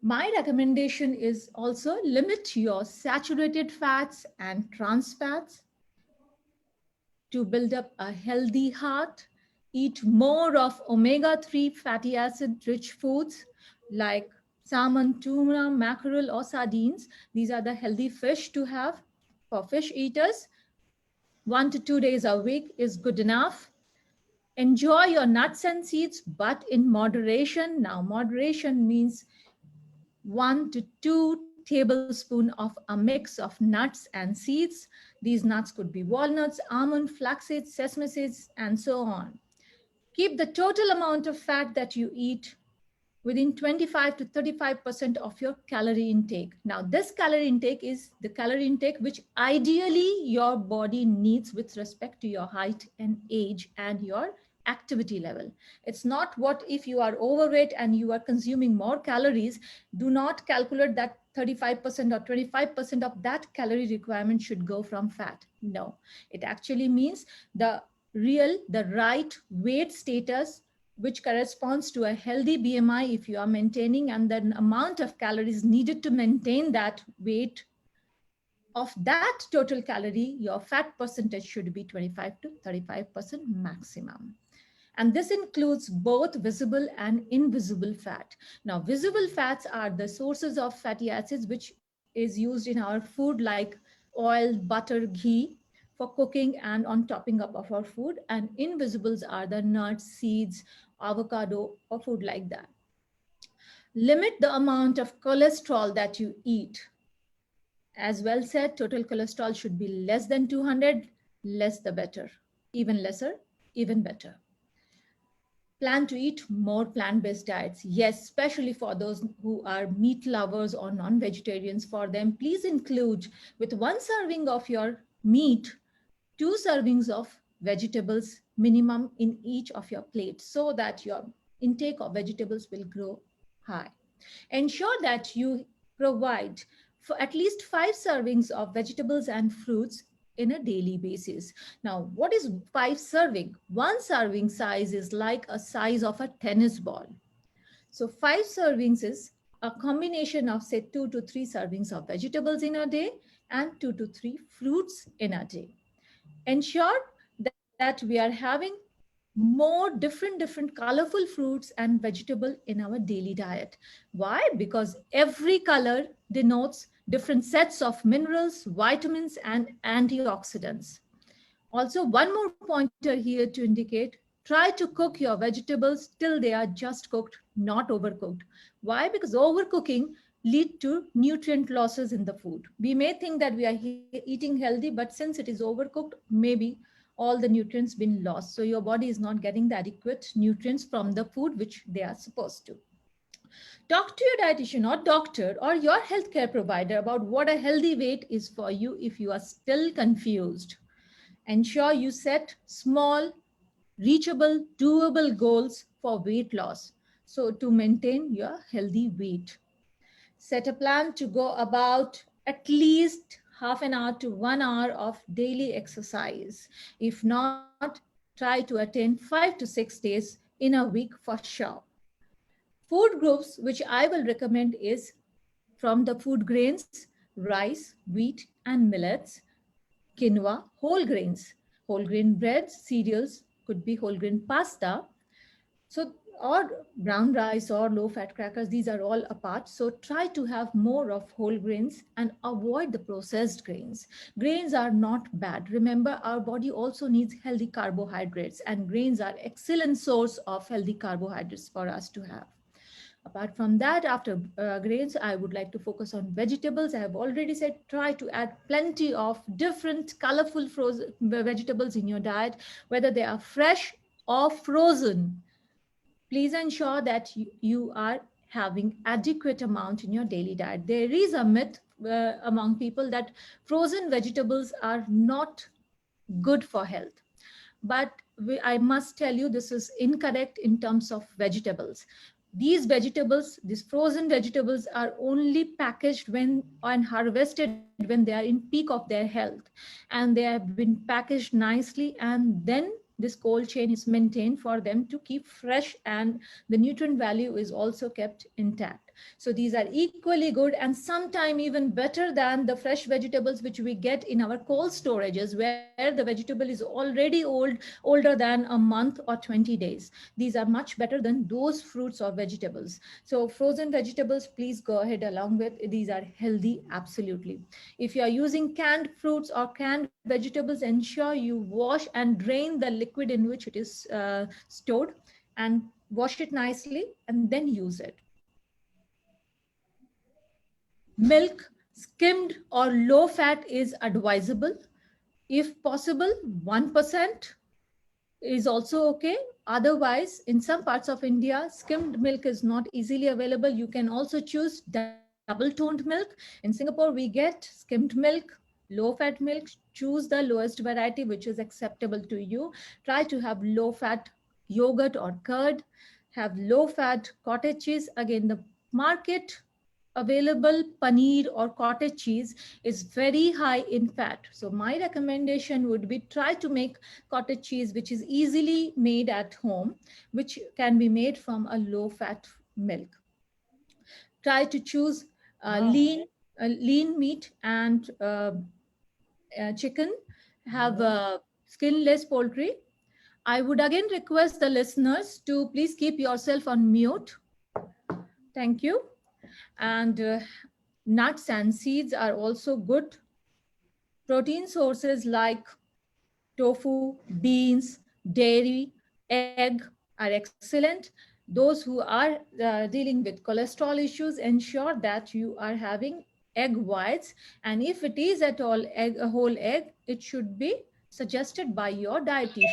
My recommendation is also limit your saturated fats and trans fats to build up a healthy heart. Eat more of omega-3 fatty acid rich foods like salmon, tuna, mackerel, or sardines. These are the healthy fish to have for fish eaters. 1 to 2 days a week is good enough. Enjoy your nuts and seeds, but in moderation. Now, moderation means 1 to 2 tablespoons of a mix of nuts and seeds. These nuts could be walnuts, almond, flax seeds, sesame seeds, and so on. Keep the total amount of fat that you eat within 25 to 35% of your calorie intake. Now, this calorie intake is the calorie intake which ideally your body needs with respect to your height and age and your activity level. It's not what if you are overweight and you are consuming more calories. Do not calculate that 35% or 25% of that calorie requirement should go from fat. No, it actually means the right weight status which corresponds to a healthy BMI if you are maintaining, and the amount of calories needed to maintain that weight. Of that total calorie, your fat percentage should be 25 to 35% maximum. And this includes both visible and invisible fat. Now, visible fats are the sources of fatty acids, which is used in our food like oil, butter, ghee for cooking and on topping up of our food. And invisibles are the nuts, seeds, avocado, or food like that. Limit the amount of cholesterol that you eat. As well said, total cholesterol should be less than 200, less the better. Even lesser, even better. Plan to eat more plant-based diets. Yes, especially for those who are meat lovers or non-vegetarians. For them, please include with 1 serving of your meat, 2 servings of vegetables minimum in each of your plates so that your intake of vegetables will grow high. Ensure that you provide for at least 5 servings of vegetables and fruits in a daily basis. Now, what is 5 serving? 1 serving size is like a size of a tennis ball. So 5 servings is a combination of say 2 to 3 servings of vegetables in a day and 2 to 3 fruits in a day. Ensure that we are having more different colorful fruits and vegetable in our daily diet. Why? Because every color denotes different sets of minerals, vitamins, and antioxidants. Also, one more pointer here to indicate, try to cook your vegetables till they are just cooked, not overcooked. Why? Because overcooking lead to nutrient losses in the food. We may think that we are eating healthy, but since it is overcooked, maybe all the nutrients been lost. So your body is not getting the adequate nutrients from the food which they are supposed to. Talk to your dietitian or doctor or your healthcare provider about what a healthy weight is for you if you are still confused. Ensure you set small, reachable, doable goals for weight loss. So, to maintain your healthy weight, set a plan to go about at least half an hour to 1 hour of daily exercise. If not, try to attend 5 to 6 days in a week for sure. Food groups which I will recommend is from the food grains, rice, wheat, and millets, quinoa, whole grains, whole grain breads, cereals, could be whole grain pasta. So, or brown rice or low fat crackers, these are all apart. So, try to have more of whole grains and avoid the processed grains. Grains are not bad. Remember, our body also needs healthy carbohydrates, and grains are excellent source of healthy carbohydrates for us to have. Apart from that, after grains, I would like to focus on vegetables. I have already said try to add plenty of different colorful frozen vegetables in your diet, whether they are fresh or frozen. Please ensure that you are having adequate amount in your daily diet. There is a myth among people that frozen vegetables are not good for health, but I must tell you this is incorrect in terms of vegetables. These vegetables, these frozen vegetables, are only packaged when and harvested when they are in peak of their health, and they have been packaged nicely, and then this cold chain is maintained for them to keep fresh, and the nutrient value is also kept intact. So these are equally good and sometimes even better than the fresh vegetables which we get in our cold storages, where the vegetable is already older than a month or 20 days. These are much better than those fruits or vegetables. So frozen vegetables, please go ahead along with. These are healthy, absolutely. If you are using canned fruits or canned vegetables, ensure you wash and drain the liquid in which it is stored, and wash it nicely and then use it. Milk, skimmed or low fat, is advisable. If possible, 1% is also okay. Otherwise, in some parts of India, skimmed milk is not easily available. You can also choose double toned milk. In Singapore, we get skimmed milk, low fat milk. Choose the lowest variety which is acceptable to you. Try to have low fat yogurt or curd, have low fat cottage cheese. Again, the market available paneer or cottage cheese is very high in fat. So my recommendation would be try to make cottage cheese which is easily made at home, which can be made from a low fat milk. Try to choose lean meat and chicken, have skinless poultry. I would again request the listeners to please keep yourself on mute. Thank you. And nuts and seeds are also good. Protein sources like tofu, beans, dairy, egg are excellent. Those who are dealing with cholesterol issues, ensure that you are having egg whites. And if it is at all a whole egg, it should be suggested by your dietitian.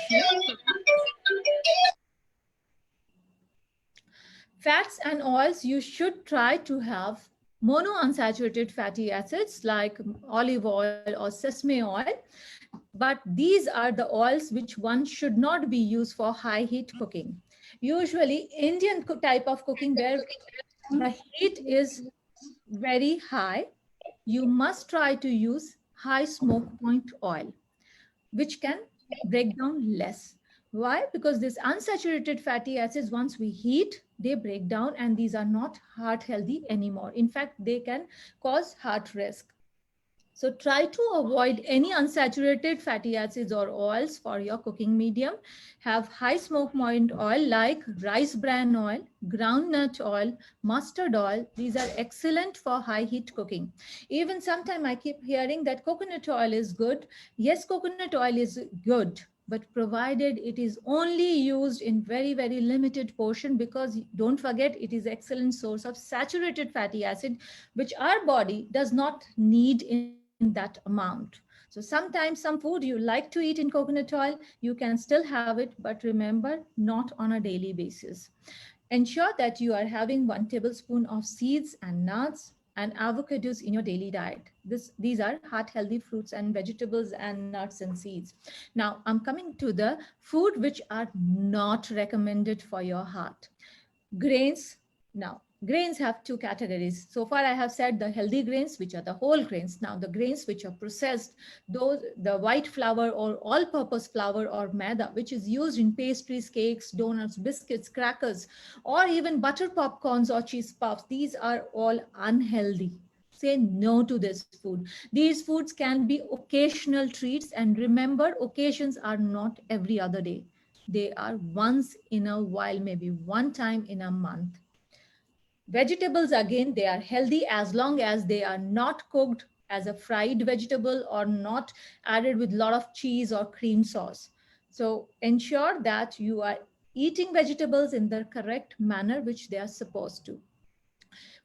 Fats and oils, you should try to have monounsaturated fatty acids like olive oil or sesame oil. But these are the oils which one should not be used for high heat cooking. Usually Indian type of cooking where the heat is very high, you must try to use high smoke point oil, which can break down less. Why? Because these unsaturated fatty acids, once we heat, they break down, and these are not heart healthy anymore. In fact, they can cause heart risk. So try to avoid any unsaturated fatty acids or oils for your cooking medium. Have high smoke point oil like rice bran oil, groundnut oil, mustard oil. These are excellent for high heat cooking. Even sometimes I keep hearing that coconut oil is good. Yes, coconut oil is good, but provided it is only used in very, very limited portion, because don't forget it is excellent source of saturated fatty acid, which our body does not need in that amount. So sometimes some food you like to eat in coconut oil, you can still have it, but remember, not on a daily basis. Ensure that you are having 1 tablespoon of seeds and nuts and avocados in your daily diet. These are heart healthy fruits and vegetables and nuts and seeds. Now, I'm coming to the food which are not recommended for your heart. Grains. Now, grains have two categories. So far, I have said the healthy grains, which are the whole grains. Now, the grains which are processed, those the white flour or all-purpose flour or maida, which is used in pastries, cakes, donuts, biscuits, crackers, or even butter popcorns or cheese puffs. These are all unhealthy. Say no to this food. These foods can be occasional treats, and remember, occasions are not every other day. They are once in a while, maybe one time in a month. Vegetables, again, they are healthy as long as they are not cooked as a fried vegetable or not added with a lot of cheese or cream sauce. So ensure that you are eating vegetables in the correct manner which they are supposed to.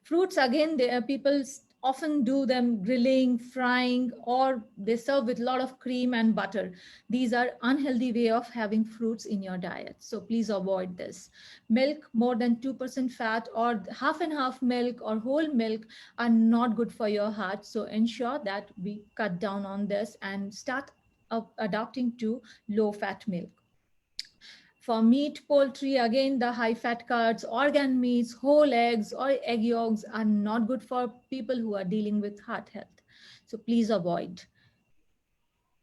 Fruits, again, people often do them grilling, frying, or they serve with a lot of cream and butter. These are unhealthy way of having fruits in your diet. So please avoid this. Milk, more than 2% fat or half and half milk or whole milk are not good for your heart. So ensure that we cut down on this and start adopting to low fat milk. For meat, poultry, again, the high fat cuts, organ meats, whole eggs, or egg yolks are not good for people who are dealing with heart health. So please avoid.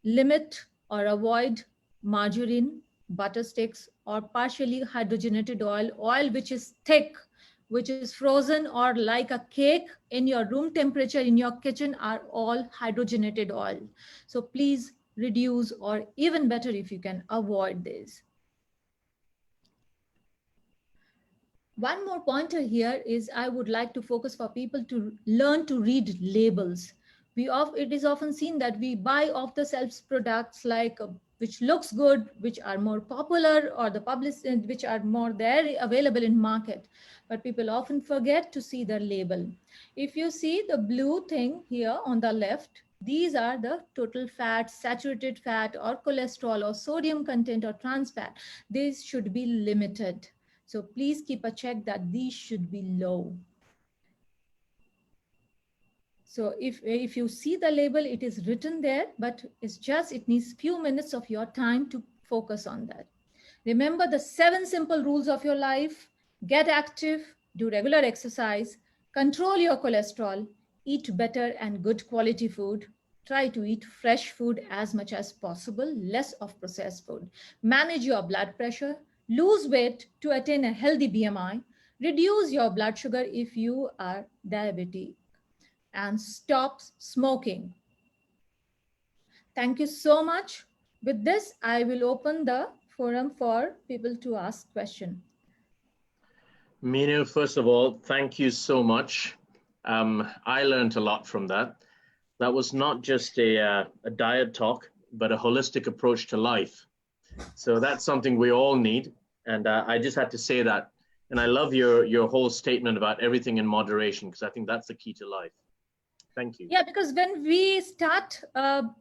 Limit or avoid margarine, butter sticks, or partially hydrogenated oil, oil which is thick, which is frozen or like a cake in your room temperature in your kitchen are all hydrogenated oil. So please reduce, or even better if you can avoid this. One more pointer here is I would like to focus for people to learn to read labels. It is often seen that we buy off the shelves products like which looks good, which are more popular, or the publicity which are more there available in market. But people often forget to see the label. If you see the blue thing here on the left, these are the total fat, saturated fat, or cholesterol, or sodium content, or trans fat. These should be limited. So please keep a check that these should be low. So if you see the label, it is written there, but it needs few minutes of your time to focus on that. Remember the 7 simple rules of your life. Get active, do regular exercise, control your cholesterol, eat better and good quality food. Try to eat fresh food as much as possible, less of processed food. Manage your blood pressure, lose weight to attain a healthy BMI, reduce your blood sugar if you are diabetic, and stop smoking. Thank you so much. With this, I will open the forum for people to ask questions. Meenu, first of all, thank you so much. I learned a lot from that. That was not just a diet talk, but a holistic approach to life. So that's something we all need. And I just had to say that. And I love your whole statement about everything in moderation, because I think that's the key to life. Thank you. Yeah, because when we start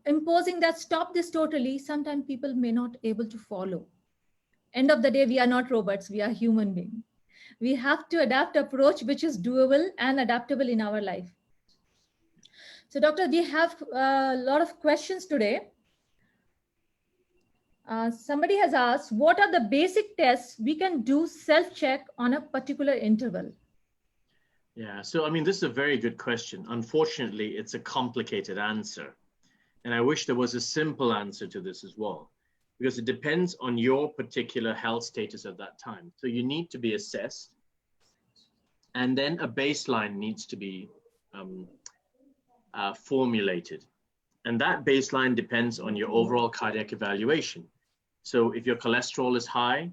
imposing that stop this totally, sometimes people may not able to follow. End of the day, we are not robots, we are human beings. We have to adapt approach which is doable and adaptable in our life. So doctor, we have a lot of questions today. Somebody has asked, what are the basic tests we can do self-check on a particular interval? Yeah, so I mean, this is a very good question. Unfortunately, it's a complicated answer. And I wish there was a simple answer to this as well, because it depends on your particular health status at that time. So you need to be assessed, and then a baseline needs to be formulated. And that baseline depends on your overall cardiac evaluation. So if your cholesterol is high,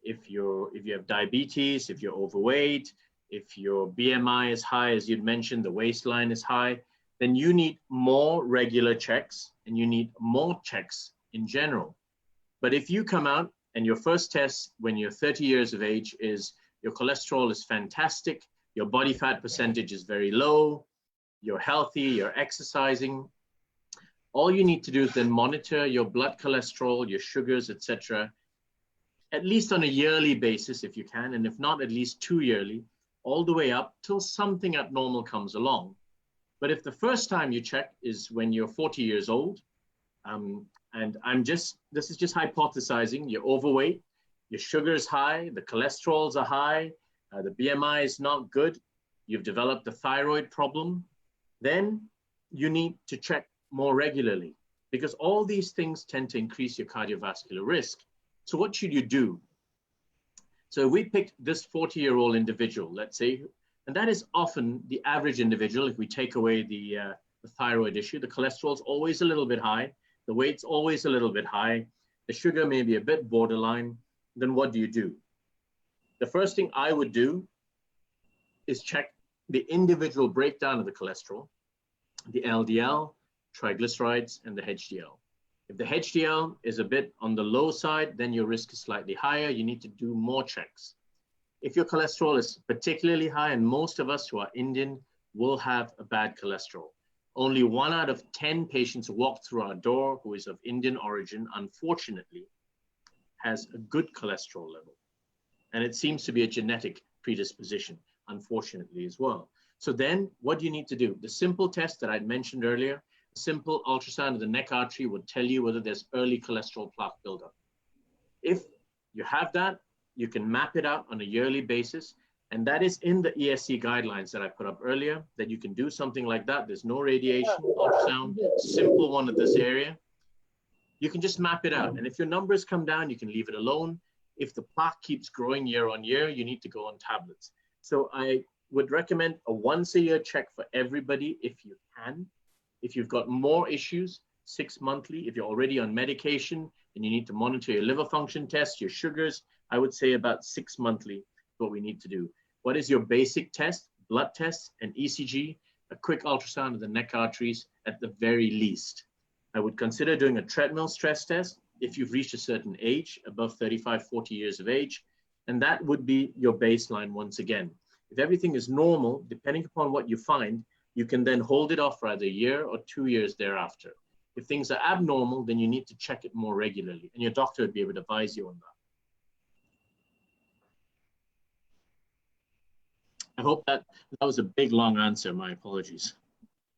if you have diabetes, if you're overweight, if your BMI is high, as you'd mentioned, the waistline is high, then you need more regular checks and you need more checks in general. But if you come out and your first test when you're 30 years of age is your cholesterol is fantastic, your body fat percentage is very low, you're healthy, you're exercising, all you need to do is then monitor your blood cholesterol, your sugars, etc. at least on a yearly basis if you can, and if not, at least 2 yearly, all the way up till something abnormal comes along. But if the first time you check is when you're 40 years old, and this is just hypothesizing, you're overweight, your sugar is high, the cholesterols are high, the BMI is not good, you've developed a thyroid problem, then you need to check more regularly, because all these things tend to increase your cardiovascular risk. So what should you do? So we picked this 40-year-old individual, let's say, and that is often the average individual. If we take away the thyroid issue, the cholesterol is always a little bit high, the weight's always a little bit high, the sugar may be a bit borderline. Then what do you do? The first thing I would do is check the individual breakdown of the cholesterol, the LDL, triglycerides, and the HDL. If the HDL is a bit on the low side, then your risk is slightly higher. You need to do more checks. If your cholesterol is particularly high, and most of us who are Indian will have a bad cholesterol. Only 1 out of 10 patients who walk through our door who is of Indian origin, unfortunately, has a good cholesterol level. And it seems to be a genetic predisposition, unfortunately, as well. So then what do you need to do? The simple test that I'd mentioned earlier, a simple ultrasound of the neck artery would tell you whether there's early cholesterol plaque buildup. If you have that, you can map it out on a yearly basis. And that is in the ESC guidelines that I put up earlier, that you can do something like that. There's no radiation, ultrasound, simple one at this area. You can just map it out. And if your numbers come down, you can leave it alone. If the plaque keeps growing year on year, you need to go on tablets. So I would recommend a once-a-year check for everybody if you can. If you've got more issues, 6 monthly. If you're already on medication and you need to monitor your liver function tests, your sugars, I would say about 6 monthly is what we need to do. What is your basic test? Blood tests, an ECG, a quick ultrasound of the neck arteries at the very least. I would consider doing a treadmill stress test if you've reached a certain age, above 35, 40 years of age, and that would be your baseline once again. If everything is normal, depending upon what you find, you can then hold it off for either a year or 2 years thereafter. If things are abnormal, then you need to check it more regularly, and your doctor would be able to advise you on that. I hope that was a big, long answer. My apologies.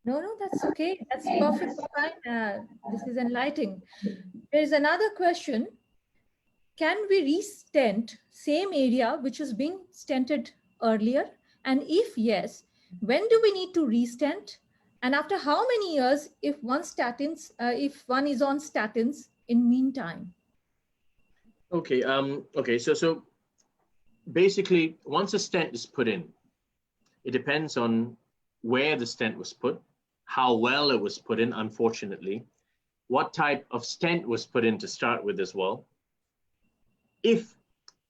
No, that's okay. That's perfectly fine. This is enlightening. There's another question. Can we re-stent same area which was being stented earlier? And if yes, when do we need to re-stent? And after how many years if one is on statins in meantime? Okay, so basically once a stent is put in, it depends on where the stent was put, how well it was put in, unfortunately, what type of stent was put in to start with as well. If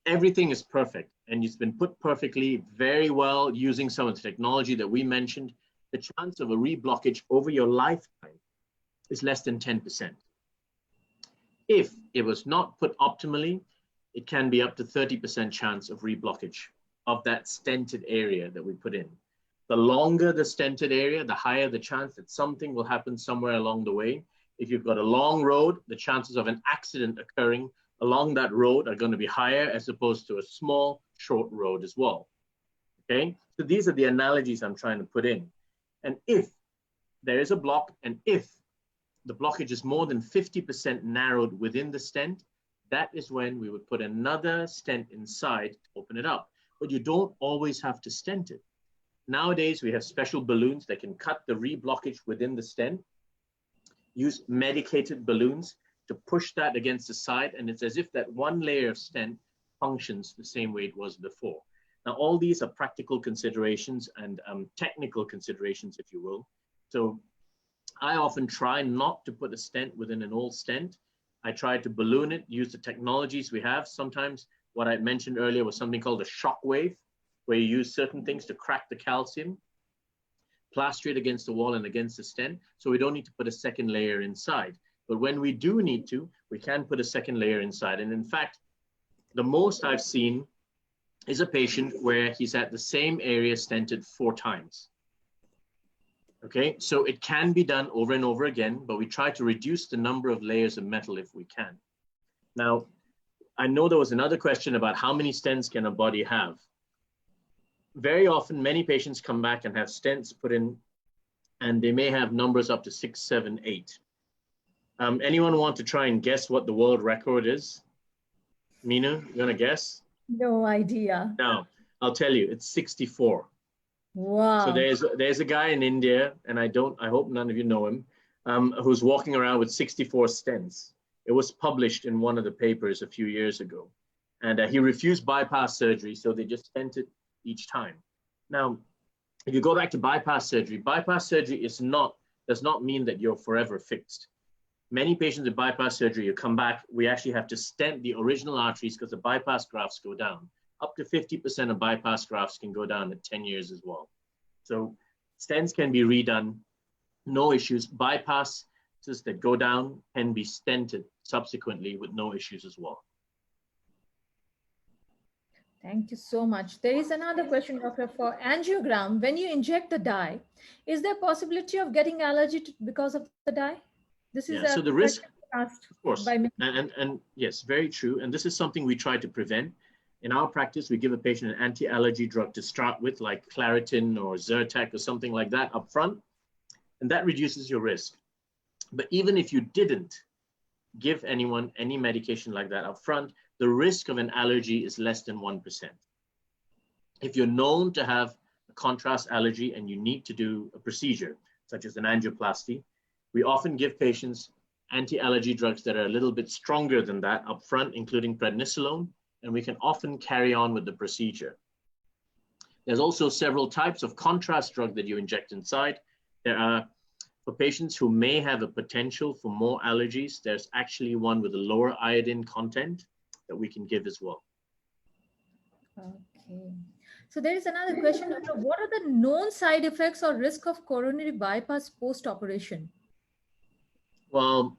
everything is perfect and it's been put perfectly, very well, using some of the technology that we mentioned, the chance of a reblockage over your lifetime is less than 10%. If it was not put optimally, it can be up to 30% chance of reblockage of that stented area that we put in. The longer the stented area, the higher the chance that something will happen somewhere along the way. If you've got a long road, the chances of an accident occurring along that road are going to be higher as opposed to a small, short road as well. Okay, so these are the analogies I'm trying to put in. And if there is a block, and if the blockage is more than 50% narrowed within the stent, that is when we would put another stent inside to open it up. But you don't always have to stent it. Nowadays, we have special balloons that can cut the reblockage within the stent, use medicated balloons to push that against the side, and it's as if that one layer of stent functions the same way it was before. Now, all these are practical considerations and technical considerations, if you will. So I often try not to put a stent within an old stent. I try to balloon it, use the technologies we have. Sometimes what I mentioned earlier was something called a shock wave, where you use certain things to crack the calcium, plaster it against the wall and against the stent, so we don't need to put a second layer inside. But when we do need to, we can put a second layer inside. And in fact, the most I've seen is a patient where he's had the same area stented 4 times. Okay, so it can be done over and over again, but we try to reduce the number of layers of metal if we can. Now, I know there was another question about how many stents can a body have. Very often, many patients come back and have stents put in, and they may have numbers up to 6, 7, 8. Anyone want to try and guess what the world record is? Meenu, you want to guess? No idea. No, I'll tell you, it's 64. Wow. So there's a guy in India, and I hope none of you know him, who's walking around with 64 stents. It was published in one of the papers a few years ago. And he refused bypass surgery, so they just stent it each time. Now, if you go back to bypass surgery does not mean that you're forever fixed. Many patients with bypass surgery, you come back, we actually have to stent the original arteries because the bypass grafts go down. Up to 50% of bypass grafts can go down at 10 years as well. So stents can be redone, no issues. Bypasses that go down can be stented subsequently with no issues as well. Thank you so much. There is another question, Doctor. For angiogram, when you inject the dye, is there possibility of getting allergy because of the dye? This is so the risk, asked, of course, by and yes, very true. And this is something we try to prevent. In our practice, we give a patient an anti-allergy drug to start with, like Claritin or Zyrtec or something like that up front, and that reduces your risk. But even if you didn't give anyone any medication like that up front, the risk of an allergy is less than 1%. If you're known to have a contrast allergy and you need to do a procedure, such as an angioplasty, we often give patients anti-allergy drugs that are a little bit stronger than that up front, including prednisolone, and we can often carry on with the procedure. There's also several types of contrast drug that you inject inside. There are, for patients who may have a potential for more allergies, there's actually one with a lower iodine content that we can give as well. Okay. So there is another question, Doctor. What are the known side effects or risk of coronary bypass post-operation? Well,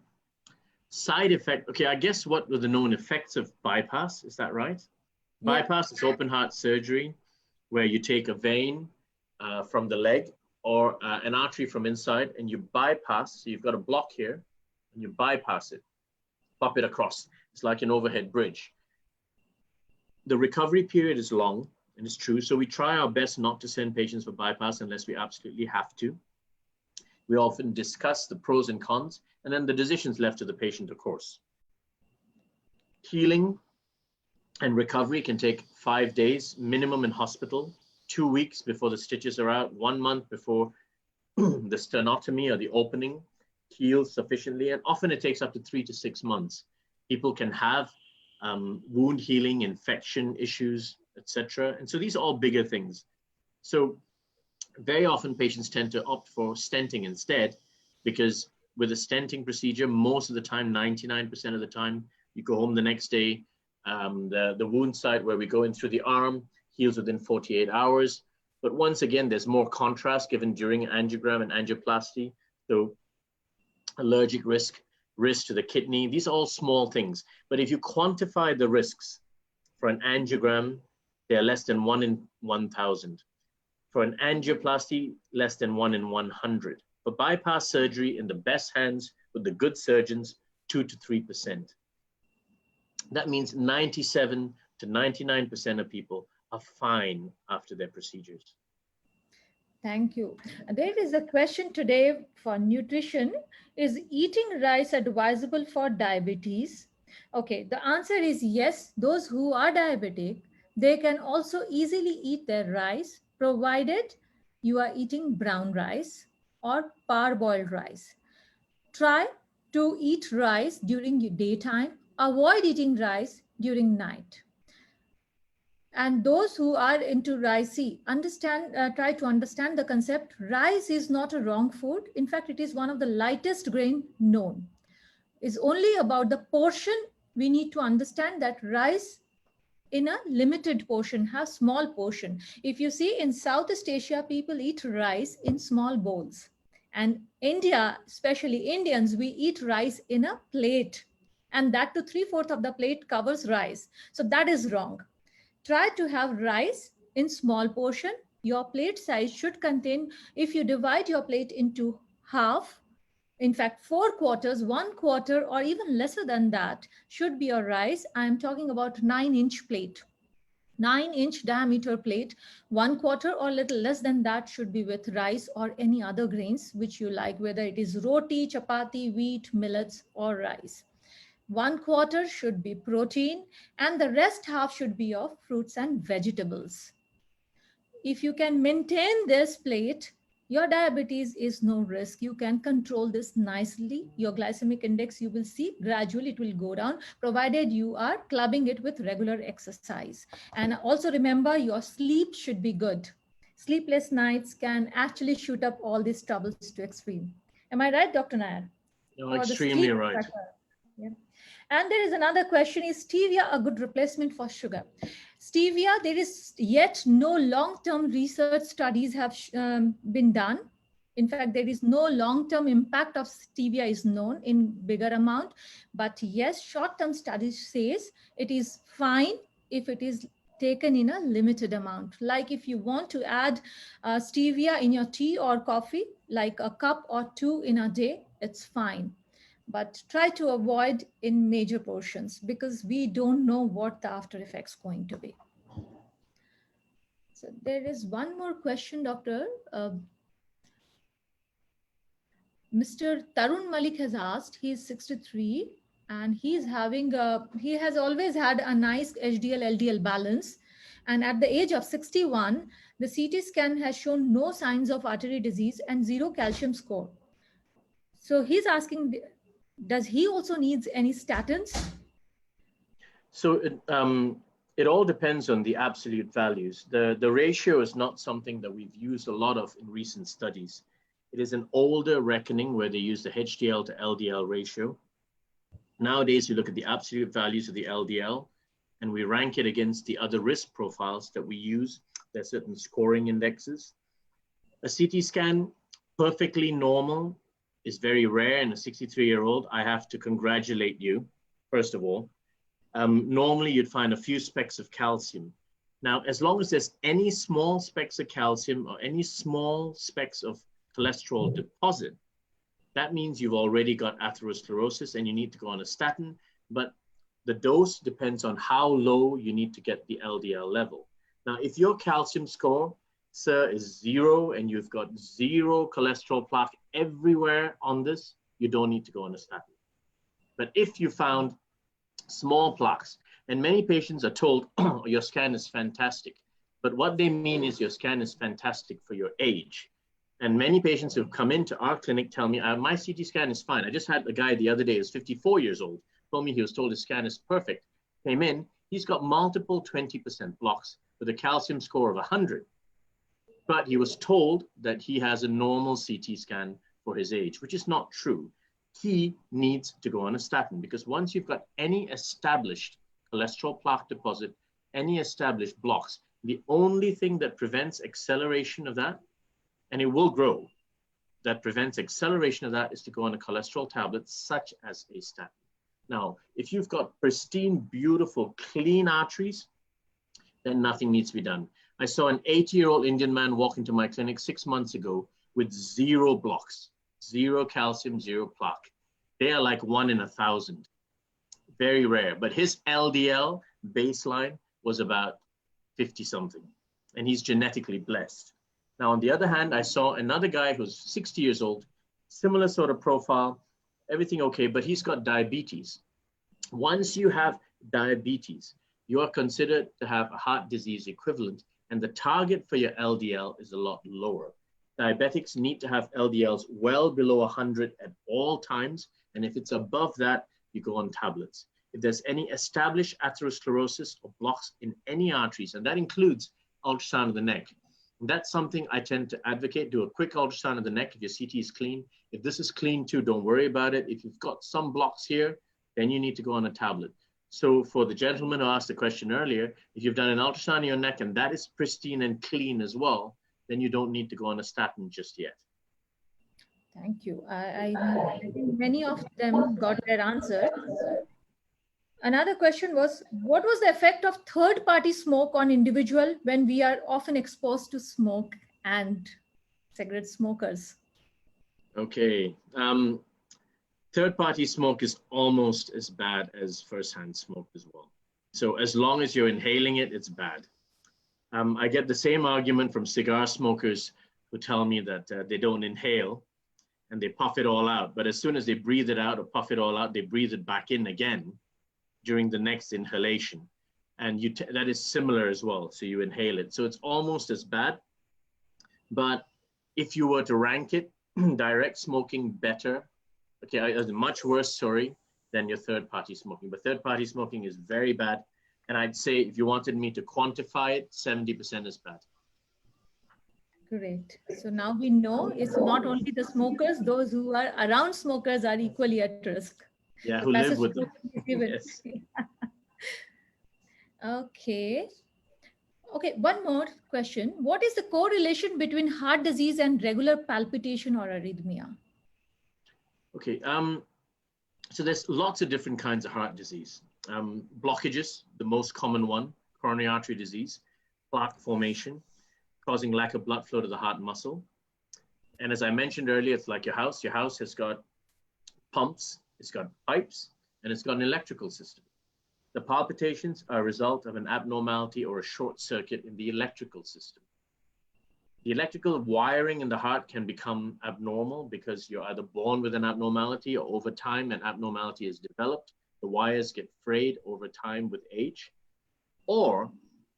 side effect, okay, I guess what were the known effects of bypass, is that right? Yeah. Bypass is open heart surgery, where you take a vein from the leg or an artery from inside and you bypass, so you've got a block here, and you bypass it, pop it across. It's like an overhead bridge. The recovery period is long, and it's true, so we try our best not to send patients for bypass unless we absolutely have to. We often discuss the pros and cons, and then the decision's left to the patient, of course. Healing and recovery can take 5 days minimum in hospital, 2 weeks before the stitches are out, 1 month before the sternotomy or the opening heals sufficiently, and often it takes up to 3 to 6 months. People can have wound healing, infection issues, etc. And so these are all bigger things. So very often patients tend to opt for stenting instead, because with a stenting procedure, most of the time, 99% of the time, you go home the next day. The wound site where we go in through the arm heals within 48 hours. But once again, there's more contrast given during angiogram and angioplasty. So allergic risk to the kidney, these are all small things. But if you quantify the risks for an angiogram, they're less than 1 in 1,000. For an angioplasty, less than 1 in 100. For bypass surgery, in the best hands with the good surgeons, 2 to 3%. That means 97 to 99% of people are fine after their procedures. Thank you. There is a question today for nutrition. Is eating rice advisable for diabetes? Okay, the answer is yes. Those who are diabetic, they can also easily eat their rice, provided you are eating brown rice or parboiled rice. Try to eat rice during your daytime. Avoid eating rice during night. And those who are into rice, try to understand the concept. Rice is not a wrong food. In fact, it is one of the lightest grain known. It's only about the portion. We need to understand that rice in a limited portion, have small portion. If you see in Southeast Asia, people eat rice in small bowls. And India, especially Indians, we eat rice in a plate. And that to 3/4 of the plate covers rice. So that is wrong. Try to have rice in small portion. Your plate size should contain, if you divide your plate into half, In fact, 4 quarters, 1 quarter, or even lesser than that should be your rice. I'm talking about 9-inch plate. 9-inch diameter plate, 1 quarter or little less than that should be with rice or any other grains which you like, whether it is roti, chapati, wheat, millets, or rice. 1 quarter should be protein, and the rest half should be of fruits and vegetables. If you can maintain this plate, your diabetes is no risk. You can control this nicely. Your glycemic index, you will see gradually it will go down, provided you are clubbing it with regular exercise. And also remember, your sleep should be good. Sleepless nights can actually shoot up all these troubles to extreme. Am I right, Dr. Nair? You're Or the extremely sleep right. factor. Yeah. And there is another question, is stevia a good replacement for sugar? Stevia, there is yet no long-term research studies have been done. In fact, there is no long-term impact of stevia is known in bigger amount. But yes, short-term studies says it is fine if it is taken in a limited amount. Like if you want to add stevia in your tea or coffee, like a cup or two in a day, it's fine. But try to avoid in major portions because we don't know what the after effects going to be. So there is one more question, Doctor. Mr. Tarun Malik has asked, he is 63 and he has always had a nice HDL LDL balance. And at the age of 61, the CT scan has shown no signs of artery disease and zero calcium score. So he's asking, does he also needs any statins? So it all depends on the absolute values. The ratio is not something that we've used a lot of in recent studies. It is an older reckoning where they use the HDL to LDL ratio. Nowadays, we look at the absolute values of the LDL and we rank it against the other risk profiles that we use. There's certain scoring indexes. A CT scan, perfectly normal, is very rare in a 63-year-old. I have to congratulate you, first of all. Normally, you'd find a few specks of calcium. Now, as long as there's any small specks of calcium or any small specks of cholesterol deposit, that means you've already got atherosclerosis and you need to go on a statin, but the dose depends on how low you need to get the LDL level. Now, if your calcium score, sir, is 0 and you've got 0 cholesterol plaque everywhere on this, you don't need to go on a statin. But if you found small plaques, and many patients are told, oh, your scan is fantastic, but what they mean is your scan is fantastic for your age. And many patients who've come into our clinic tell me, my CT scan is fine. I just had a guy the other day who's 54 years old, told me he was told his scan is perfect. Came in, he's got multiple 20% blocks with a calcium score of 100. But he was told that he has a normal CT scan for his age, which is not true. He needs to go on a statin because once you've got any established cholesterol plaque deposit, any established blocks, the only thing that prevents acceleration of that, and it will grow, that prevents acceleration of that is to go on a cholesterol tablet such as a statin. Now, if you've got pristine, beautiful, clean arteries, then nothing needs to be done. I saw an 80-year-old Indian man walk into my clinic 6 months ago with 0 blocks, 0 calcium, 0 plaque. They are like 1 in 1,000. Very rare. But his LDL baseline was about 50 something. And he's genetically blessed. Now, on the other hand, I saw another guy who's 60 years old, similar sort of profile, everything okay, but he's got diabetes. Once you have diabetes, you are considered to have a heart disease equivalent, and the target for your LDL is a lot lower. Diabetics need to have LDLs well below 100 at all times, and if it's above that, you go on tablets. If there's any established atherosclerosis or blocks in any arteries, and that includes ultrasound of the neck, that's something I tend to advocate. Do a quick ultrasound of the neck if your CT is clean. If this is clean too, don't worry about it. If you've got some blocks here, then you need to go on a tablet. So for the gentleman who asked the question earlier, if you've done an ultrasound of your neck and that is pristine and clean as well, then you don't need to go on a statin just yet. Thank you. I think many of them got their answer. Another question was, what was the effect of third-party smoke on individual when we are often exposed to smoke and cigarette smokers? Okay. Third-party smoke is almost as bad as first-hand smoke as well. So as long as you're inhaling it, it's bad. I get the same argument from cigar smokers who tell me that they don't inhale and they puff it all out. But as soon as they breathe it out or puff it all out, they breathe it back in again during the next inhalation. And that is similar as well. So you inhale it. So it's almost as bad. But if you were to rank it, direct smoking better, okay, much worse, sorry, than your third-party smoking. But third-party smoking is very bad. And I'd say if you wanted me to quantify it, 70% is bad. Great. So now we know it's not only the smokers, those who are around smokers are equally at risk. Yeah, The who live passive with them. smoking is given. Yes. Okay. Okay, one more question. What is the correlation between heart disease and regular palpitation or arrhythmia? Okay, so there's lots of different kinds of heart disease. Blockages, the most common one, coronary artery disease, plaque formation, causing lack of blood flow to the heart muscle. And as I mentioned earlier, it's like your house. Your house has got pumps, it's got pipes, and it's got an electrical system. The palpitations are a result of an abnormality or a short circuit in the electrical system. The electrical wiring in the heart can become abnormal because you're either born with an abnormality or over time an abnormality is developed. The wires get frayed over time with age, or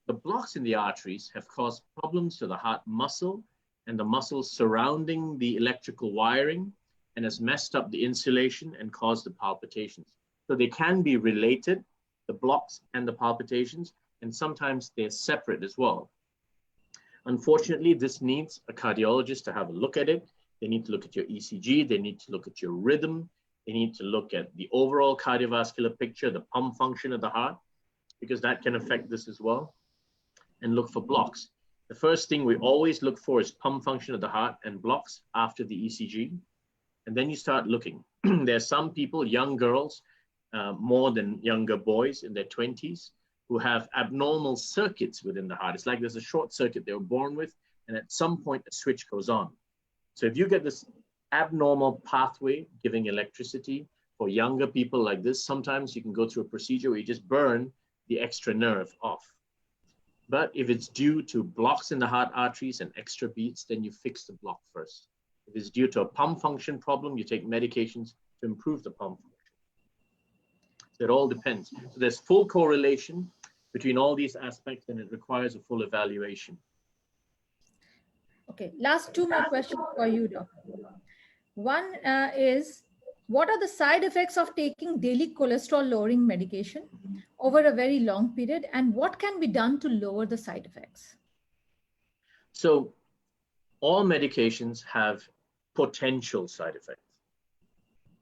the blocks in the arteries have caused problems to the heart muscle and the muscles surrounding the electrical wiring and has messed up the insulation and caused the palpitations. So they can be related, the blocks and the palpitations, and sometimes they're separate as well. Unfortunately, this needs a cardiologist to have a look at it. They need to look at your ECG, they need to look at your rhythm, they need to look at the overall cardiovascular picture, the pump function of the heart, because that can affect this as well, and look for blocks. The first thing we always look for is pump function of the heart and blocks after the ECG. And then you start looking. There are some people, young girls, more than younger boys in their 20s, who have abnormal circuits within the heart. It's like there's a short circuit they were born with, and at some point a switch goes on. So if you get this abnormal pathway giving electricity for younger people like this, sometimes you can go through a procedure where you just burn the extra nerve off. But if it's due to blocks in the heart arteries and extra beats, then you fix the block first. If it's due to a pump function problem, you take medications to improve the pump function. So it all depends. So there's full correlation between all these aspects, and it requires a full evaluation. Okay, last two more questions for you, doctor. One is, what are the side effects of taking daily cholesterol lowering medication over a very long period, and what can be done to lower the side effects? So all medications have potential side effects.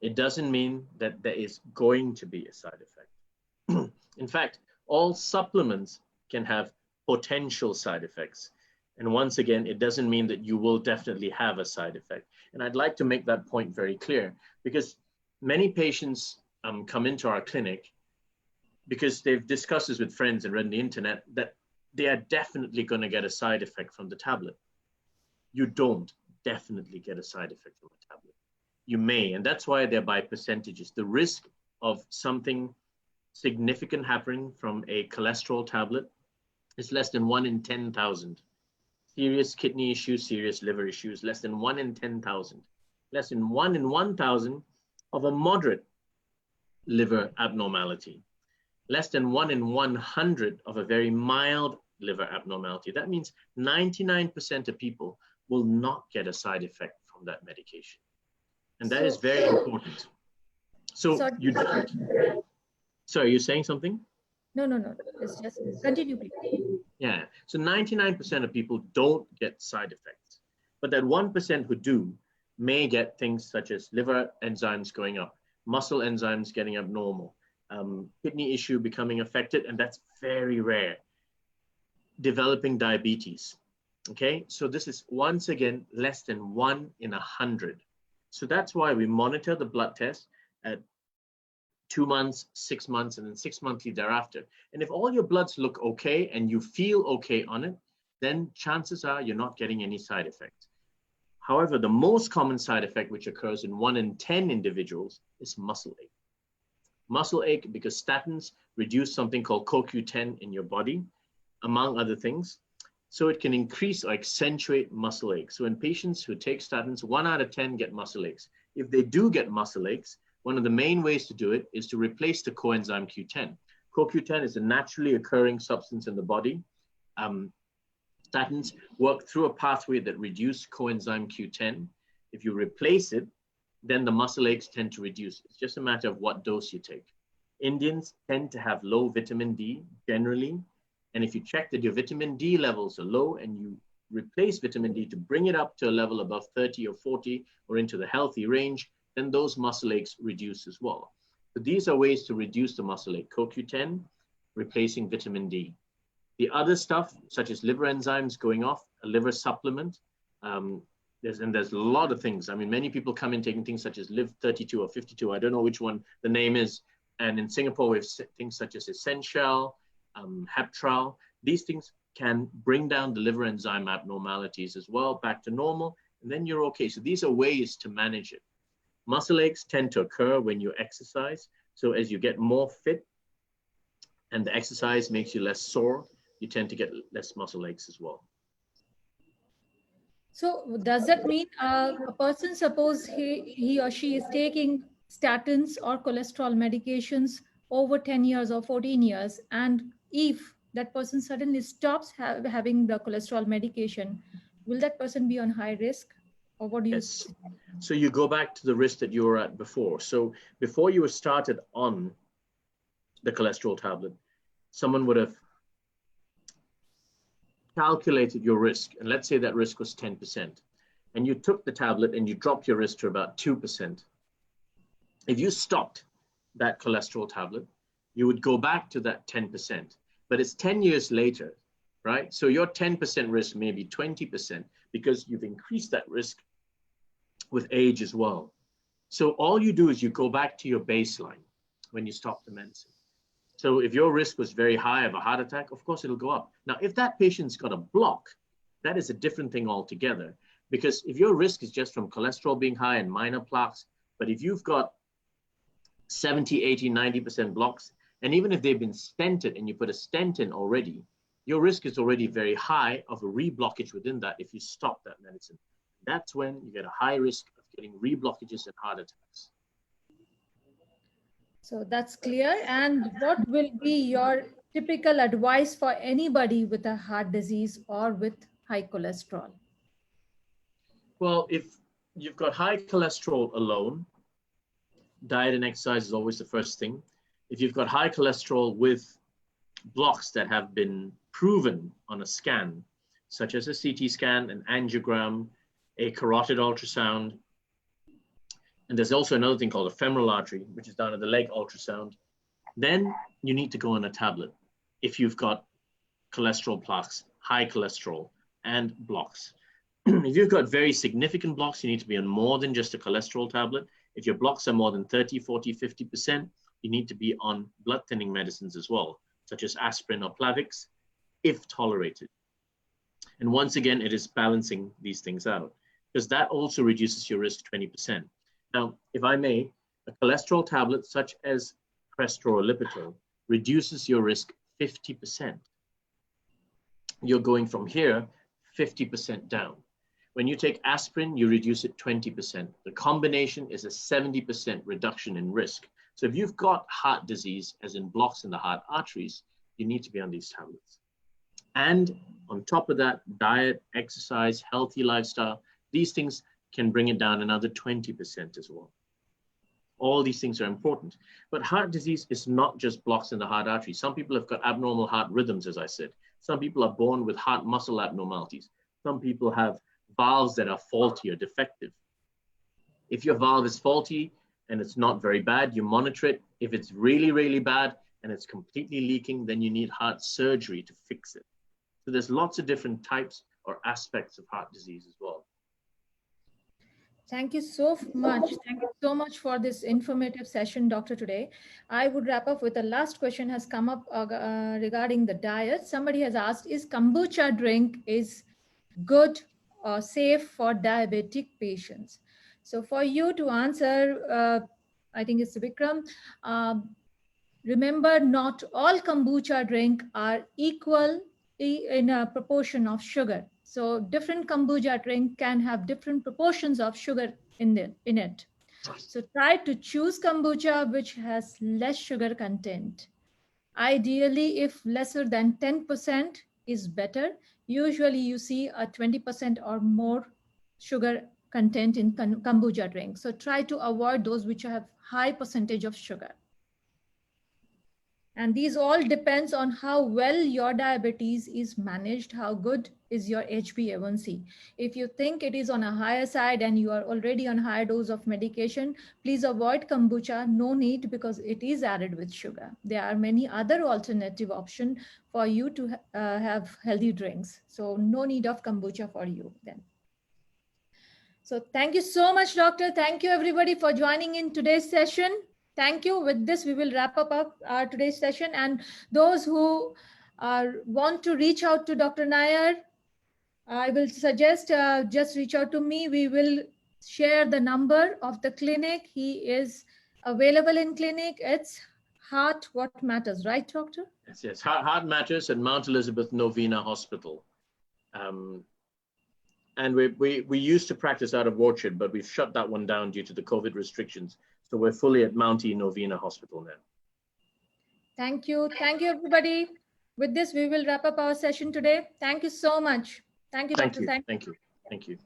It doesn't mean that there is going to be a side effect. In fact, all supplements can have potential side effects. And once again, it doesn't mean that you will definitely have a side effect. And I'd like to make that point very clear, because many patients come into our clinic because they've discussed this with friends and read on the internet that they are definitely going to get a side effect from the tablet. You don't definitely get a side effect from a tablet. You may, and that's why they're by percentages. The risk of something significant happening from a cholesterol tablet is less than 1 in 10,000. Serious kidney issues, serious liver issues, less than 1 in 10,000. Less than 1 in 1,000 of a moderate liver abnormality. Less than 1 in 100 of a very mild liver abnormality. That means 99% of people will not get a side effect from that medication. And that is very important. So sorry. Sorry, you're saying something? No. It's just continue, please. Yeah. So 99% of people don't get side effects, but that 1% who do may get things such as liver enzymes going up, muscle enzymes getting abnormal, kidney issue becoming affected, and that's very rare. Developing diabetes. Okay. So this is once again less than 1 in 100. So that's why we monitor the blood test at 2 months, 6 months, and then 6 monthly thereafter. And if all your bloods look okay and you feel okay on it, then chances are you're not getting any side effects. However, the most common side effect, which occurs in 1 in 10 individuals, is muscle ache. Muscle ache because statins reduce something called CoQ10 in your body, among other things. So it can increase or accentuate muscle aches. So in patients who take statins, 1 out of 10 get muscle aches. If they do get muscle aches, one of the main ways to do it is to replace the coenzyme Q10. CoQ10 is a naturally occurring substance in the body. Statins work through a pathway that reduces coenzyme Q10. If you replace it, then the muscle aches tend to reduce. It's just a matter of what dose you take. Indians tend to have low vitamin D generally. And if you check that your vitamin D levels are low and you replace vitamin D to bring it up to a level above 30 or 40 or into the healthy range, then those muscle aches reduce as well. So these are ways to reduce the muscle ache. CoQ10, replacing vitamin D. The other stuff, such as liver enzymes going off, a liver supplement, there's a lot of things. I mean, many people come in taking things such as Liv 32 or 52. I don't know which one the name is. And in Singapore, we have things such as Essential, Heptral. These things can bring down the liver enzyme abnormalities as well, back to normal, and then you're okay. So these are ways to manage it. Muscle aches tend to occur when you exercise. So as you get more fit and the exercise makes you less sore, you tend to get less muscle aches as well. So does that mean a person, suppose he or she is taking statins or cholesterol medications over 10 years or 14 years, and if that person suddenly stops having the cholesterol medication, will that person be on high risk? Or what do you say? So you go back to the risk that you were at before. So before you were started on the cholesterol tablet, someone would have calculated your risk, and let's say that risk was 10%, and you took the tablet and you dropped your risk to about 2%. If you stopped that cholesterol tablet, you would go back to that 10%, but it's 10 years later, right? So your 10% risk may be 20% because you've increased that risk with age as well. So all you do is you go back to your baseline when you stop the medicine. So if your risk was very high of a heart attack, of course it'll go up. Now, if that patient's got a block, that is a different thing altogether. Because if your risk is just from cholesterol being high and minor plaques, but if you've got 70, 80, 90% blocks, and even if they've been stented and you put a stent in already, your risk is already very high of a reblockage within that if you stop that medicine. That's when you get a high risk of getting reblockages and heart attacks. So that's clear. And what will be your typical advice for anybody with a heart disease or with high cholesterol? Well, if you've got high cholesterol alone, diet and exercise is always the first thing. If you've got high cholesterol with blocks that have been proven on a scan, such as a CT scan, an angiogram, a carotid ultrasound, and there's also another thing called a femoral artery, which is down at the leg ultrasound, then you need to go on a tablet if you've got cholesterol plaques, high cholesterol, and blocks. If you've got very significant blocks, you need to be on more than just a cholesterol tablet. If your blocks are more than 30, 40, 50%, you need to be on blood thinning medicines as well, such as aspirin or Plavix, if tolerated. And once again, it is balancing these things out, because that also reduces your risk 20%. Now, if I may, a cholesterol tablet such as Crestor or Lipitor reduces your risk 50%. You're going from here 50% down. When you take aspirin, you reduce it 20%. The combination is a 70% reduction in risk. So if you've got heart disease, as in blocks in the heart arteries, you need to be on these tablets. And on top of that, diet, exercise, healthy lifestyle, these things can bring it down another 20% as well. All these things are important. But heart disease is not just blocks in the heart artery. Some people have got abnormal heart rhythms, as I said. Some people are born with heart muscle abnormalities. Some people have valves that are faulty or defective. If your valve is faulty and it's not very bad, you monitor it. If it's really, really bad and it's completely leaking, then you need heart surgery to fix it. So there's lots of different types or aspects of heart disease as well. Thank you so much. Thank you so much for this informative session, Doctor, today. I would wrap up with the last question has come up regarding the diet. Somebody has asked, is kombucha drink is good or safe for diabetic patients? So for you to answer, I think it's Vikram. Remember, not all kombucha drink are equal in a proportion of sugar. So different kombucha drink can have different proportions of sugar in it. So try to choose kombucha which has less sugar content. Ideally, if lesser than 10% is better. Usually you see a 20% or more sugar content in kombucha drink. So try to avoid those which have high percentage of sugar. And these all depends on how well your diabetes is managed, how good is your HbA1c. If you think it is on a higher side and you are already on higher dose of medication, please avoid kombucha. No need, because it is added with sugar. There are many other alternative options for you to have healthy drinks. So no need of kombucha for you then. So thank you so much, doctor. Thank you everybody for joining in today's session. Thank you. With this, we will wrap up our today's session. And those who want to reach out to Dr. Nair, I will suggest just reach out to me. We will share the number of the clinic. He is available in clinic. It's Heart What Matters, right, doctor? Yes, yes. Heart Matters at Mount Elizabeth Novena Hospital. And we used to practice out of Orchard, but we've shut that one down due to the COVID restrictions. So we're fully at Mount E Novena Hospital now. Thank you. Thank you, everybody. With this, we will wrap up our session today. Thank you so much. Thank you, Doctor. Thank you. Thank you. Thank you.